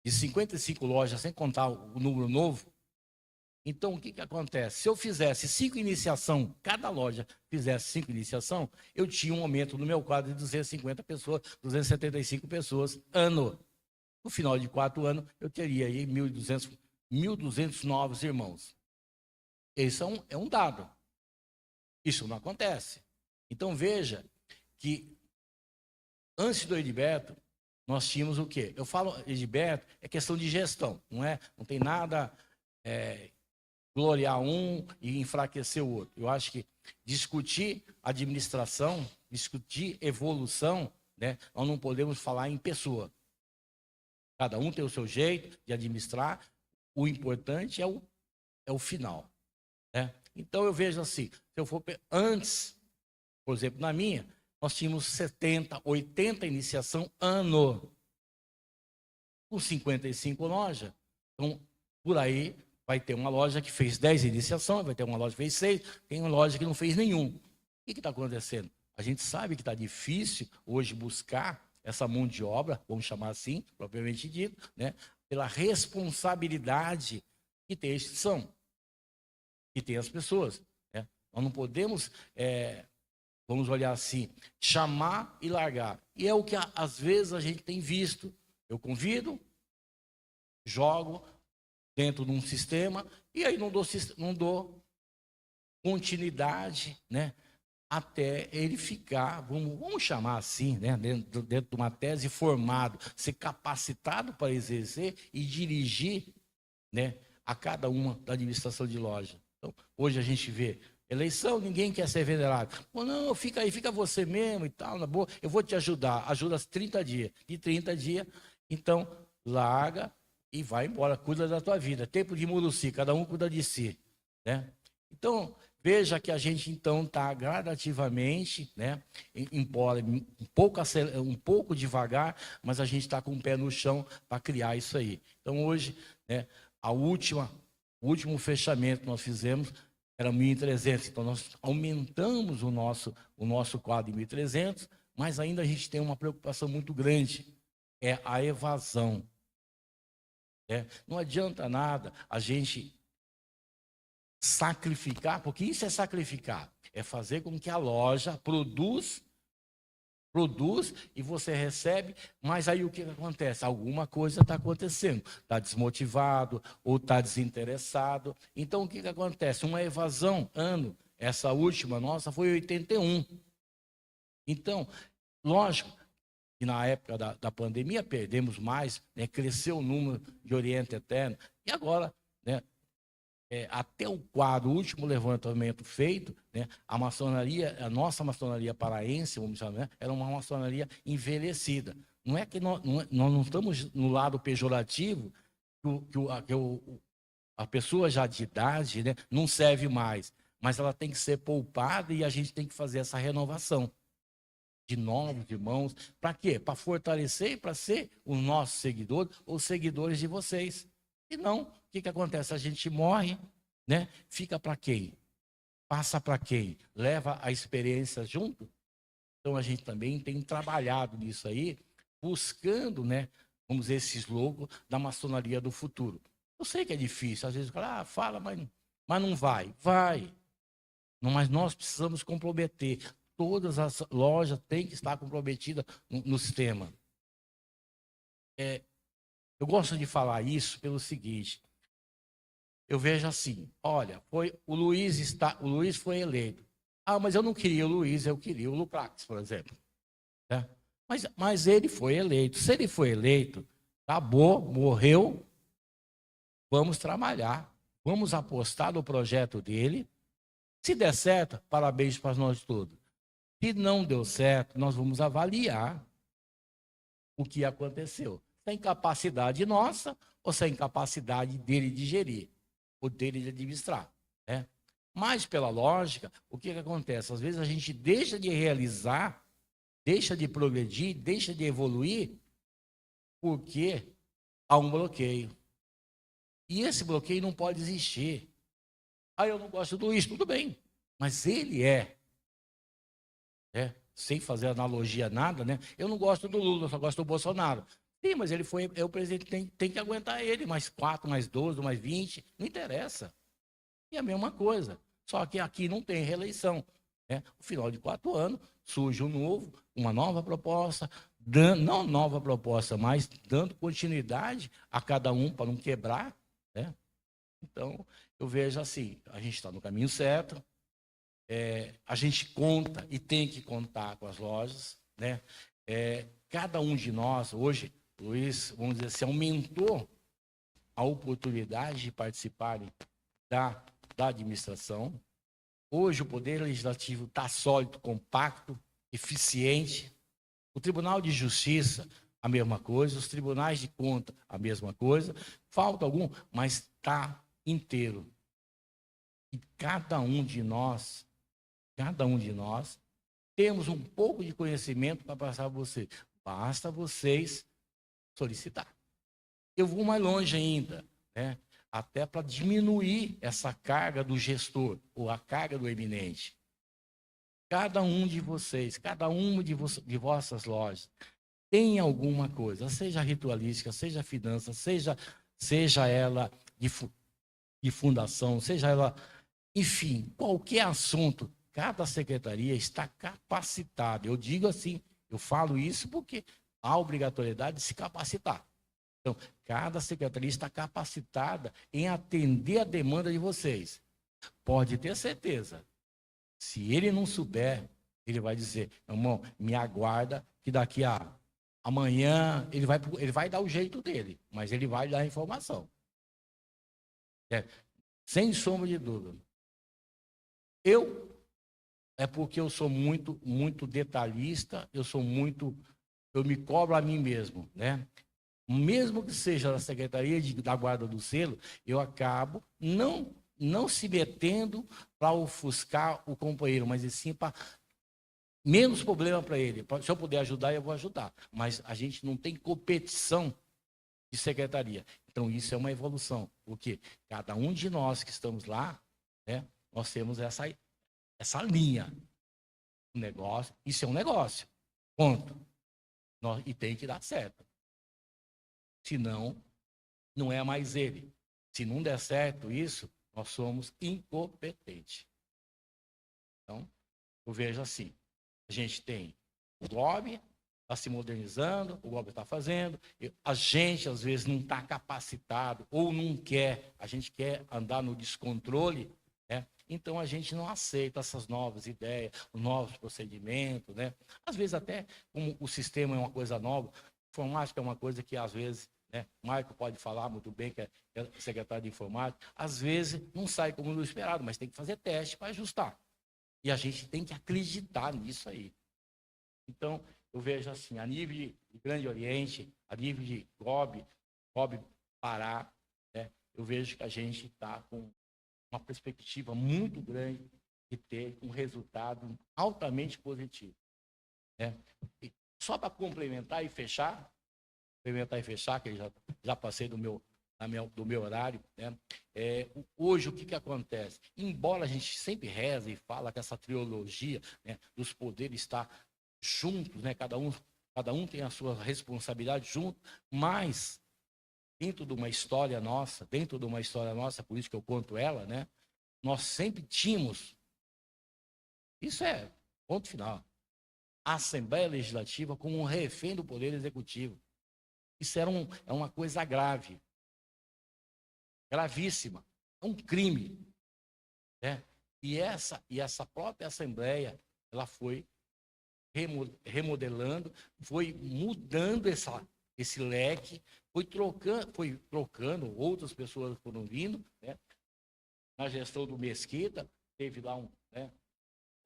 de 55 lojas, sem contar o número novo, então o que acontece? Se eu fizesse 5 iniciação, cada loja fizesse 5 iniciação, eu tinha um aumento no meu quadro de 250 pessoas, 275 pessoas ano. No final de 4 anos, eu teria aí 1.200 novos irmãos. Esse é um dado. Isso não acontece. Então veja que antes do Edilberto, nós tínhamos o quê? Eu falo Edilberto, é questão de gestão, não é? Não tem nada gloriar um e enfraquecer o outro. Eu acho que discutir administração, discutir evolução, né? Nós não podemos falar em pessoa. Cada um tem o seu jeito de administrar. O importante é o final, né? Então eu vejo assim, se eu for antes, por exemplo, na minha, nós tínhamos 70, 80 iniciação ano, com 55 lojas. Então, por aí, vai ter uma loja que fez 10 iniciações, vai ter uma loja que fez 6, tem uma loja que não fez nenhum. O que está acontecendo? A gente sabe que está difícil hoje buscar essa mão de obra, vamos chamar assim, propriamente dito, né, pela responsabilidade que tem a instituição, que tem as pessoas, né? Nós não podemos... vamos olhar assim, chamar e largar. E é o que às vezes a gente tem visto. Eu convido, jogo dentro de um sistema e aí não dou continuidade, né, até ele ficar, vamos chamar assim, né, dentro de uma tese formado, ser capacitado para exercer e dirigir, né, a cada uma da administração de loja. Então, hoje a gente vê eleição, ninguém quer ser venerado. Pô, não, fica aí, fica você mesmo e tal, na boa. Eu vou te ajudar. Ajuda 30 dias. De 30 dias, então, larga e vai embora. Cuida da tua vida. Tempo de Muruci, cada um cuida de si, né? Então, veja que a gente, então, está gradativamente, né? Embora um pouco devagar, mas a gente está com o pé no chão para criar isso aí. Então, hoje, né, o último fechamento que nós fizemos era 1.300, então nós aumentamos o nosso quadro em 1.300, mas ainda a gente tem uma preocupação muito grande, é a evasão. Não adianta nada a gente sacrificar, porque isso é sacrificar, é fazer com que a loja produz e você recebe, mas aí o que acontece? Alguma coisa está acontecendo, está desmotivado ou está desinteressado. Então o que acontece? Uma evasão, ano, essa última nossa foi 81. Então, lógico que na época da pandemia perdemos mais, né, cresceu o número de Oriente Eterno, e agora, né, até o quadro, o último levantamento feito, né, a nossa maçonaria paraense, vamos chamar, né, era uma maçonaria envelhecida. Não é que nós não estamos no lado pejorativo, que a pessoa já de idade, né, não serve mais, mas ela tem que ser poupada e a gente tem que fazer essa renovação de novos irmãos. Para quê? Para fortalecer e para ser os nossos seguidores ou seguidores de vocês. E não, o que acontece? A gente morre, né? Fica para quem? Passa para quem? Leva a experiência junto? Então a gente também tem trabalhado nisso aí, buscando, né, vamos dizer, esses logos da maçonaria do futuro. Eu sei que é difícil, às vezes fala, mas não vai. Vai. Não, mas nós precisamos comprometer. Todas as lojas têm que estar comprometidas no sistema. Eu gosto de falar isso pelo seguinte. Eu vejo assim, olha, o Luiz foi eleito. Ah, mas eu não queria o Luiz, eu queria o Lucrax, por exemplo. Né? Mas ele foi eleito. Se ele foi eleito, acabou, morreu, vamos trabalhar. Vamos apostar no projeto dele. Se der certo, parabéns para nós todos. Se não deu certo, nós vamos avaliar o que aconteceu. Sem capacidade nossa ou sem capacidade dele de gerir ou dele de administrar, né? Mas, pela lógica, o que acontece? Às vezes a gente deixa de realizar, deixa de progredir, deixa de evoluir, porque há um bloqueio. E esse bloqueio não pode existir. Ah, eu não gosto do Luiz, tudo bem, mas ele sem fazer analogia a nada, né? Eu não gosto do Lula, eu só gosto do Bolsonaro. Sim, mas ele foi, o presidente tem que aguentar ele, mais 4, mais 12, mais 20, não interessa. E a mesma coisa. Só que aqui não tem reeleição. Né? No final de 4 anos, surge um novo, uma nova proposta, não nova proposta, mas dando continuidade a cada um para não quebrar. Né? Então, eu vejo assim, a gente está no caminho certo, a gente conta e tem que contar com as lojas. Né? Cada um de nós, hoje, Luiz, vamos dizer assim, aumentou a oportunidade de participarem da administração. Hoje o Poder Legislativo está sólido, compacto, eficiente. O Tribunal de Justiça, a mesma coisa. Os tribunais de conta, a mesma coisa. Falta algum, mas está inteiro. E cada um de nós, temos um pouco de conhecimento para passar a vocês. Basta vocês solicitar. Eu vou mais longe ainda, né? Até para diminuir essa carga do gestor ou a carga do eminente. Cada um de vocês, cada uma de vossas lojas tem alguma coisa, seja ritualística, seja finança, seja ela de fundação, seja ela, enfim, qualquer assunto, cada secretaria está capacitada. Eu digo assim, eu falo isso porque há obrigatoriedade de se capacitar. Então, cada secretaria está capacitada em atender a demanda de vocês. Pode ter certeza. Se ele não souber, ele vai dizer, irmão, me aguarda que daqui a amanhã ele vai dar o jeito dele, mas ele vai dar a informação. Sem sombra de dúvida. Porque eu sou muito detalhista, eu me cobro a mim mesmo, né? Mesmo que seja da Secretaria da Guarda do Selo, eu acabo não se metendo para ofuscar o companheiro, mas sim para menos problema para ele. Se eu puder ajudar, eu vou ajudar. Mas a gente não tem competição de secretaria. Então, isso é uma evolução. Porque cada um de nós que estamos lá, né, nós temos essa linha. Um negócio, isso é um negócio. Ponto. E tem que dar certo. Senão, não é mais ele. Se não der certo isso, nós somos incompetentes. Então, eu vejo assim, a gente tem o GOB, está se modernizando, o GOB está fazendo, a gente, às vezes, não está capacitado ou não quer, a gente quer andar no descontrole, né? Então, a gente não aceita essas novas ideias, os novos procedimentos, né? Às vezes, até como o sistema é uma coisa nova, informática é uma coisa que, às vezes, né, o Marco pode falar muito bem, que é secretário de informática, às vezes não sai como no esperado, mas tem que fazer teste para ajustar. E a gente tem que acreditar nisso aí. Então, eu vejo assim, a nível de Grande Oriente, a nível de GOB Pará, né, eu vejo que a gente está com uma perspectiva muito grande de ter um resultado altamente positivo. Né? E só para complementar e fechar, que eu já passei do meu horário, né? Hoje, o que acontece? Embora a gente sempre reze e fala que essa trilogia, né, dos poderes está juntos, né? Cada um tem a sua responsabilidade junto, mas dentro de uma história nossa, por isso que eu conto ela, né? Nós sempre tínhamos, isso é ponto final, a Assembleia Legislativa como um refém do Poder Executivo. Isso é uma coisa grave, gravíssima, é um crime. Né? E essa própria Assembleia, ela foi remodelando, foi mudando esse leque, foi trocando, outras pessoas foram vindo. Né? Na gestão do Mesquita, teve lá né,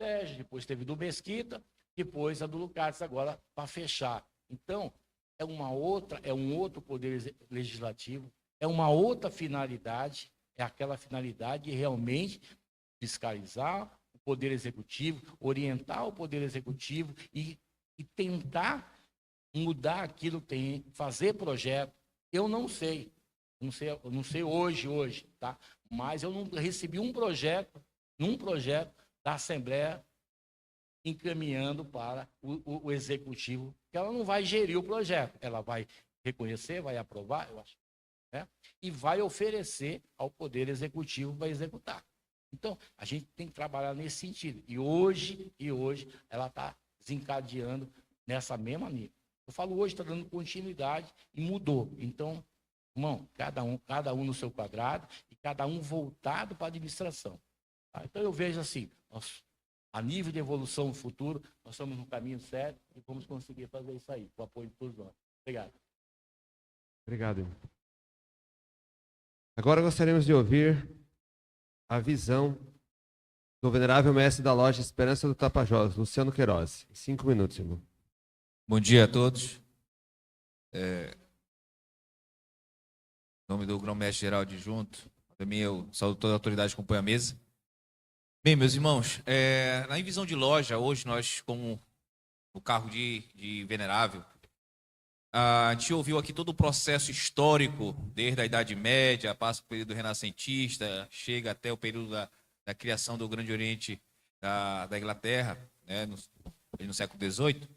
Sérgio, depois teve do Mesquita, depois a do Lucartes agora para fechar. Então, é um outro poder legislativo, é uma outra finalidade, é aquela finalidade de realmente fiscalizar o poder executivo, orientar o poder executivo e tentar mudar aquilo que tem, fazer projeto. Eu não sei hoje, tá? Mas eu não recebi um projeto da Assembleia encaminhando para o executivo, que ela não vai gerir o projeto, ela vai reconhecer, vai aprovar, eu acho, né? E vai oferecer ao Poder Executivo para executar. Então, a gente tem que trabalhar nesse sentido. E hoje ela está desencadeando nessa mesma linha. Eu falo hoje, está dando continuidade e mudou. Então, irmão, cada um no seu quadrado e cada um voltado para a administração. Tá? Então, eu vejo assim, a nível de evolução no futuro, nós estamos no caminho certo e vamos conseguir fazer isso aí, com o apoio de todos nós. Obrigado. Obrigado, irmão. Agora gostaríamos de ouvir a visão do venerável mestre da loja Esperança do Tapajós, Luciano Queiroz. 5 minutos, irmão. Bom dia a todos. Em nome do grão-mestre geral adjunto, também eu saúdo toda a autoridade que compõe a mesa. Bem, meus irmãos, na visão de loja, hoje nós, como no carro de venerável, a gente ouviu aqui todo o processo histórico, desde a Idade Média, passa o período renascentista, chega até o período da criação do Grande Oriente da Inglaterra, né, no século XVIII,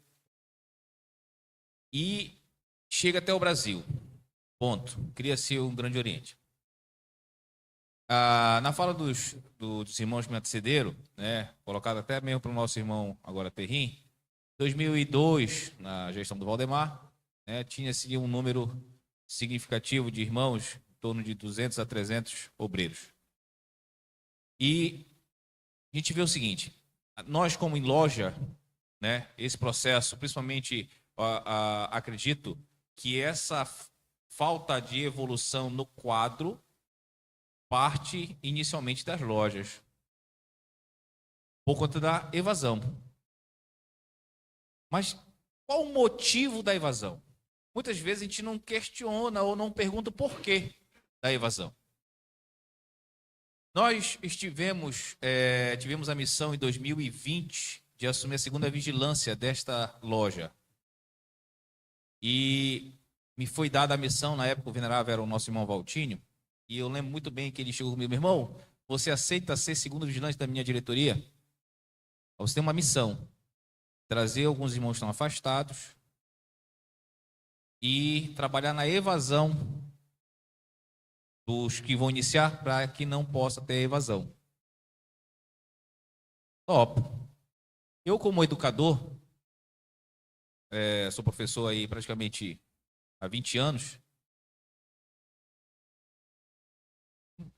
e chega até o Brasil. Ponto. Cria-se um Grande Oriente. Na fala dos irmãos que me antecederam, né, colocado até mesmo para o nosso irmão agora Terrim, 2002, na gestão do Valdemar, né, tinha-se um número significativo de irmãos, em torno de 200 a 300 obreiros. E a gente vê o seguinte, nós como em loja, né, esse processo, principalmente, acredito que essa falta de evolução no quadro parte inicialmente das lojas, por conta da evasão. Mas qual o motivo da evasão? Muitas vezes a gente não questiona ou não pergunta o porquê da evasão. Nós tivemos a missão em 2020 de assumir a segunda vigilância desta loja. E me foi dada a missão, na época o venerável era o nosso irmão Valtinho, e eu lembro muito bem que ele chegou comigo, meu irmão, você aceita ser segundo vigilante da minha diretoria? Você tem uma missão, trazer alguns irmãos que estão afastados e trabalhar na evasão dos que vão iniciar para que não possa ter evasão. Top. Eu, como educador, sou professor aí praticamente há 20 anos,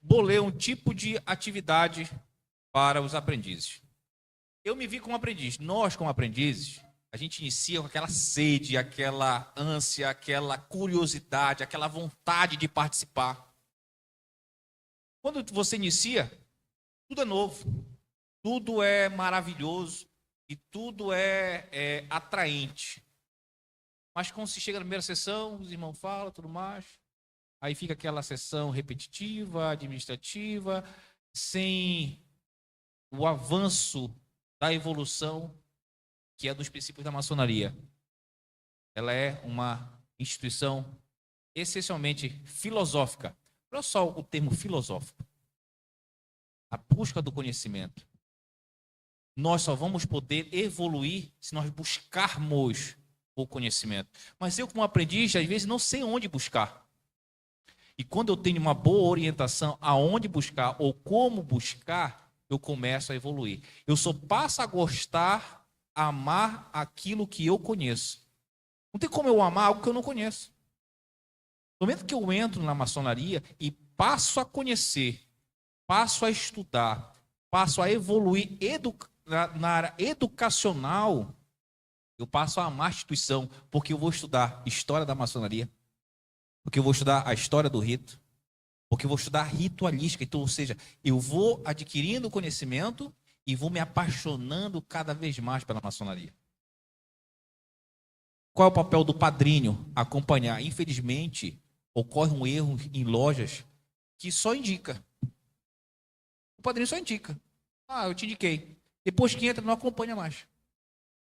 bolei um tipo de atividade para os aprendizes. Eu me vi como aprendiz. Nós, como aprendizes, a gente inicia com aquela sede, aquela ânsia, aquela curiosidade, aquela vontade de participar. Quando você inicia, tudo é novo, tudo é maravilhoso e tudo é atraente. Mas quando se chega na primeira sessão, os irmãos falam, tudo mais, aí fica aquela sessão repetitiva, administrativa, sem o avanço da evolução que é dos princípios da maçonaria. Ela é uma instituição essencialmente filosófica. Não é só o termo filosófico. A busca do conhecimento. Nós só vamos poder evoluir se nós buscarmos o conhecimento. Mas eu, como aprendiz, às vezes não sei onde buscar. E quando eu tenho uma boa orientação aonde buscar ou como buscar, eu começo a evoluir. Eu só passo a gostar, a amar aquilo que eu conheço. Não tem como eu amar algo que eu não conheço. No momento que eu entro na maçonaria e passo a conhecer, passo a estudar, passo a evoluir na área educacional, eu passo a amar a instituição, porque eu vou estudar história da maçonaria, porque eu vou estudar a história do rito, porque eu vou estudar ritualística. Então, ou seja, eu vou adquirindo conhecimento e vou me apaixonando cada vez mais pela maçonaria. Qual é o papel do padrinho? Acompanhar. Infelizmente, ocorre um erro em lojas que só indica. O padrinho só indica. Eu te indiquei. Depois que entra, não acompanha mais.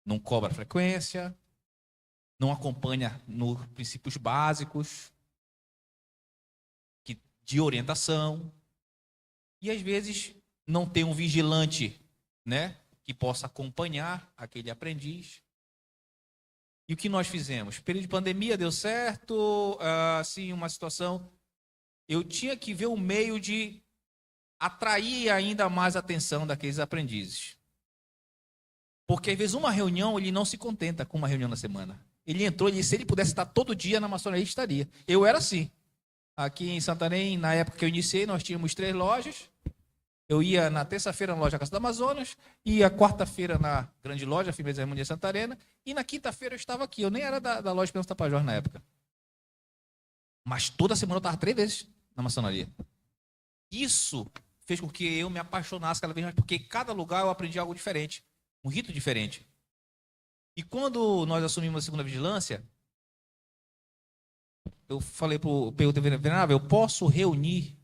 Não cobra frequência, não acompanha nos princípios básicos de orientação. E, às vezes, não tem um vigilante, né, que possa acompanhar aquele aprendiz. E o que nós fizemos? Período de pandemia deu certo, assim, uma situação. Eu tinha que ver um meio de atrair ainda mais a atenção daqueles aprendizes. Porque às vezes uma reunião, ele não se contenta com uma reunião na semana. Ele entrou e se ele pudesse estar todo dia na maçonaria, ele estaria. Eu era assim. Aqui em Santarém, na época que eu iniciei, nós tínhamos 3 lojas. Eu ia na terça-feira na loja Casa do Amazonas, ia quarta-feira na grande loja, Firmeza e Harmonia Santarena, e na quinta-feira eu estava aqui. Eu nem era da loja Esperança Tapajós na época. Mas toda semana eu estava 3 vezes na maçonaria. Isso fez com que eu me apaixonasse cada vez mais, porque cada lugar eu aprendi algo diferente, um rito diferente. E quando nós assumimos a segunda vigilância, eu falei para o PUT Venerável, eu posso reunir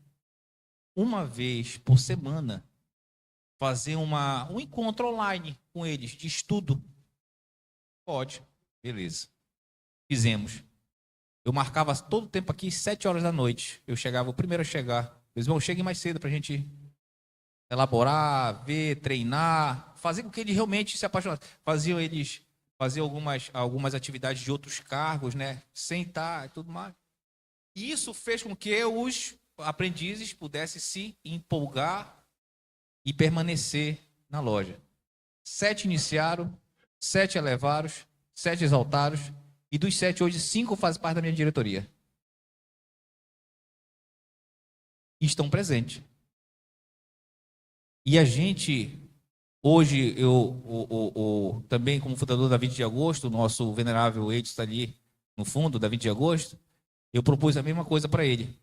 uma vez por semana, fazer um encontro online com eles, de estudo? Pode. Beleza. Fizemos. Eu marcava todo o tempo aqui, 7 horas da noite. Eu chegava o primeiro a chegar. Meus irmãos, cheguem mais cedo para a gente elaborar, ver, treinar, fazer com que eles realmente se apaixonassem. Faziam eles fazer algumas atividades de outros cargos, né? Sentar e tudo mais. E isso fez com que os aprendizes pudessem se empolgar e permanecer na loja. 7 iniciaram, 7 elevaram, 7 exaltaram, e dos 7 hoje, 5 fazem parte da minha diretoria. E estão presentes. E a gente, hoje, eu também como fundador da 20 de agosto, o nosso venerável Edson está ali no fundo da 20 de agosto, eu propus a mesma coisa para ele.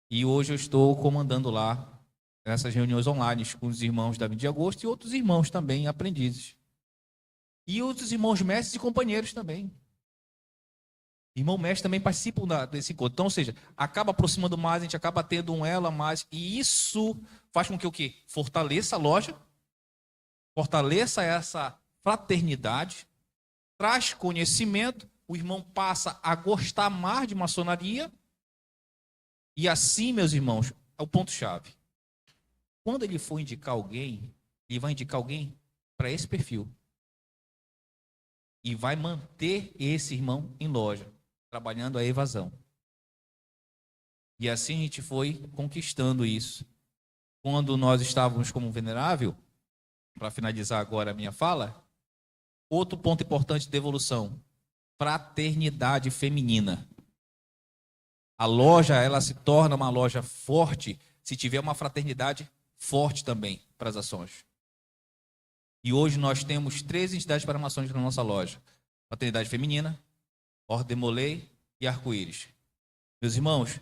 E hoje eu estou comandando lá essas reuniões online com os irmãos da 20 de agosto e outros irmãos também, aprendizes. E outros irmãos mestres e companheiros também. Irmão mestre também participam desse encontro. Então, ou seja, acaba aproximando mais, a gente acaba tendo um elo a mais. E isso faz com que o quê? Fortaleça a loja, fortaleça essa fraternidade, traz conhecimento, o irmão passa a gostar mais de maçonaria. E assim, meus irmãos, é o ponto-chave. Quando ele for indicar alguém, ele vai indicar alguém para esse perfil. E vai manter esse irmão em loja, trabalhando a evasão. E assim a gente foi conquistando isso. Quando nós estávamos como venerável, para finalizar agora a minha fala, outro ponto importante de evolução, fraternidade feminina. A loja, ela se torna uma loja forte se tiver uma fraternidade forte também para as ações. E hoje nós temos 3 entidades paramaçônicas na nossa loja. Fraternidade Feminina, Ordem Molei e Arco-Íris. Meus irmãos,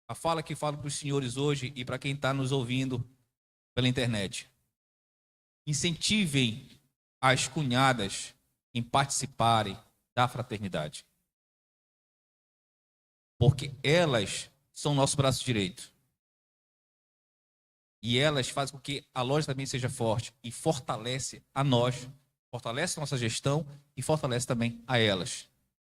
a fala que falo para os senhores hoje e para quem está nos ouvindo pela internet. Incentivem as cunhadas em participarem da fraternidade. Porque elas são nosso braço direito. E elas fazem com que a loja também seja forte e fortalece a nós, fortalece a nossa gestão e fortalece também a elas.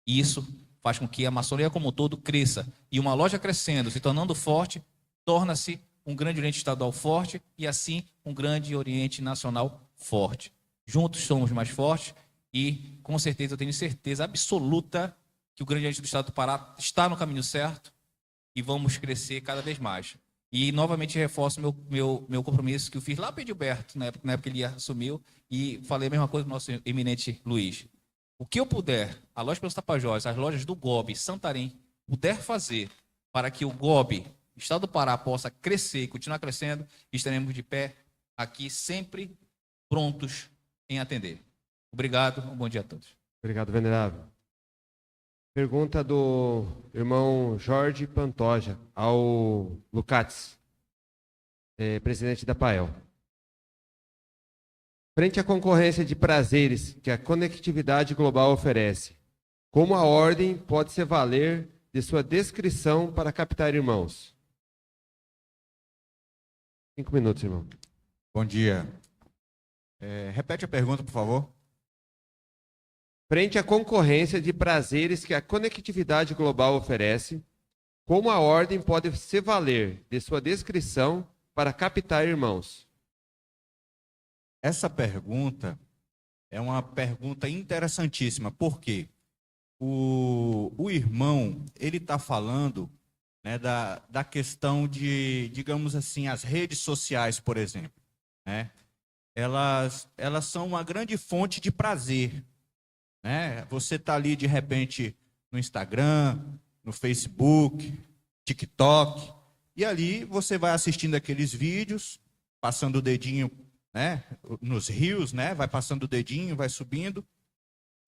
E isso faz com que a maçonaria como um todo cresça. E uma loja crescendo, se tornando forte, torna-se um grande Oriente Estadual forte e assim um grande Oriente Nacional forte. Juntos somos mais fortes e com certeza eu tenho certeza absoluta que o grande Oriente do Estado do Pará está no caminho certo e vamos crescer cada vez mais. E, novamente, reforço meu compromisso que eu fiz lá para o Edilberto, na época que ele assumiu, e falei a mesma coisa para o nosso eminente Luiz. O que eu puder, a loja pelos Tapajós, as lojas do GOB, Santarém, puder fazer para que o GOB, Estado do Pará, possa crescer e continuar crescendo, estaremos de pé aqui sempre prontos em atender. Obrigado, um bom dia a todos. Obrigado, venerável. Pergunta do irmão Jorge Pantoja ao Lucates, presidente da PAEL. Frente à concorrência de prazeres que a conectividade global oferece, como a ordem pode se valer de sua descrição para captar irmãos? 5 minutos, irmão. Bom dia. Repete a pergunta, por favor. Frente à concorrência de prazeres que a conectividade global oferece, como a ordem pode se valer de sua descrição para captar irmãos? Essa pergunta É uma pergunta interessantíssima. Por quê? O irmão, ele está falando, né, da questão de, digamos assim, as redes sociais, por exemplo, né? Elas são uma grande fonte de prazer, né? Você está ali, de repente, no Instagram, no Facebook, TikTok, e ali você vai assistindo aqueles vídeos, passando o dedinho, né, nos rios, né? Vai passando o dedinho, vai subindo,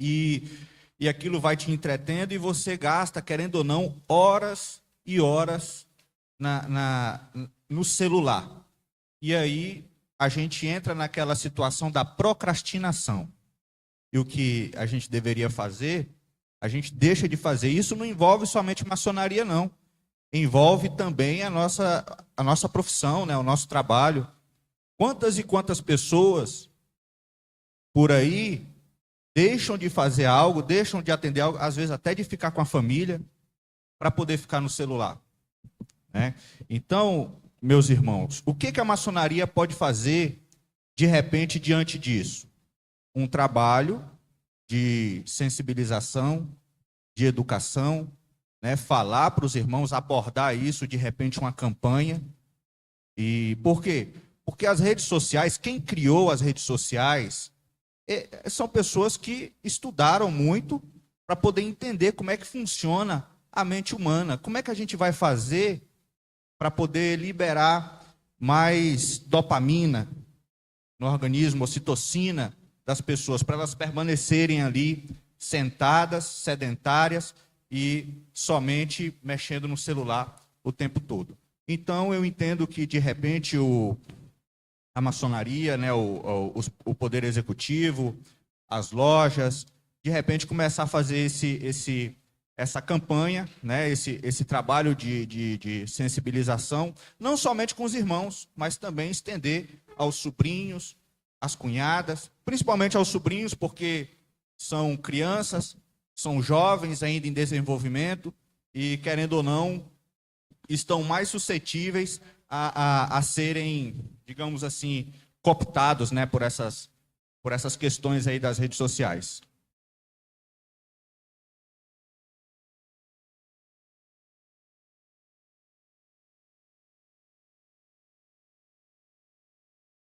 e aquilo vai te entretendo, e você gasta, querendo ou não, horas e horas no celular. E aí a gente entra naquela situação da procrastinação. E o que a gente deveria fazer, a gente deixa de fazer. Isso não envolve somente maçonaria, não. Envolve também a nossa profissão, né, o nosso trabalho. Quantas e quantas pessoas por aí deixam de fazer algo, deixam de atender algo, às vezes até de ficar com a família, para poder ficar no celular, né? Então, meus irmãos, o que a maçonaria pode fazer, de repente, diante disso? Um trabalho de sensibilização, de educação, né? Falar para os irmãos, abordar isso, de repente, uma campanha. E por quê? Porque as redes sociais, quem criou as redes sociais, são pessoas que estudaram muito para poder entender como é que funciona a mente humana. Como é que a gente vai fazer para poder liberar mais dopamina no organismo, ocitocina das pessoas, para elas permanecerem ali sentadas, sedentárias e somente mexendo no celular o tempo todo. Então, eu entendo que, de repente, a maçonaria, né, o poder executivo, as lojas, de repente começar a fazer essa campanha, né, esse trabalho de sensibilização, não somente com os irmãos, mas também estender aos sobrinhos, às cunhadas, principalmente aos sobrinhos, porque são crianças, são jovens ainda em desenvolvimento e, querendo ou não, estão mais suscetíveis a serem, digamos assim, cooptados, né, por essas questões aí das redes sociais.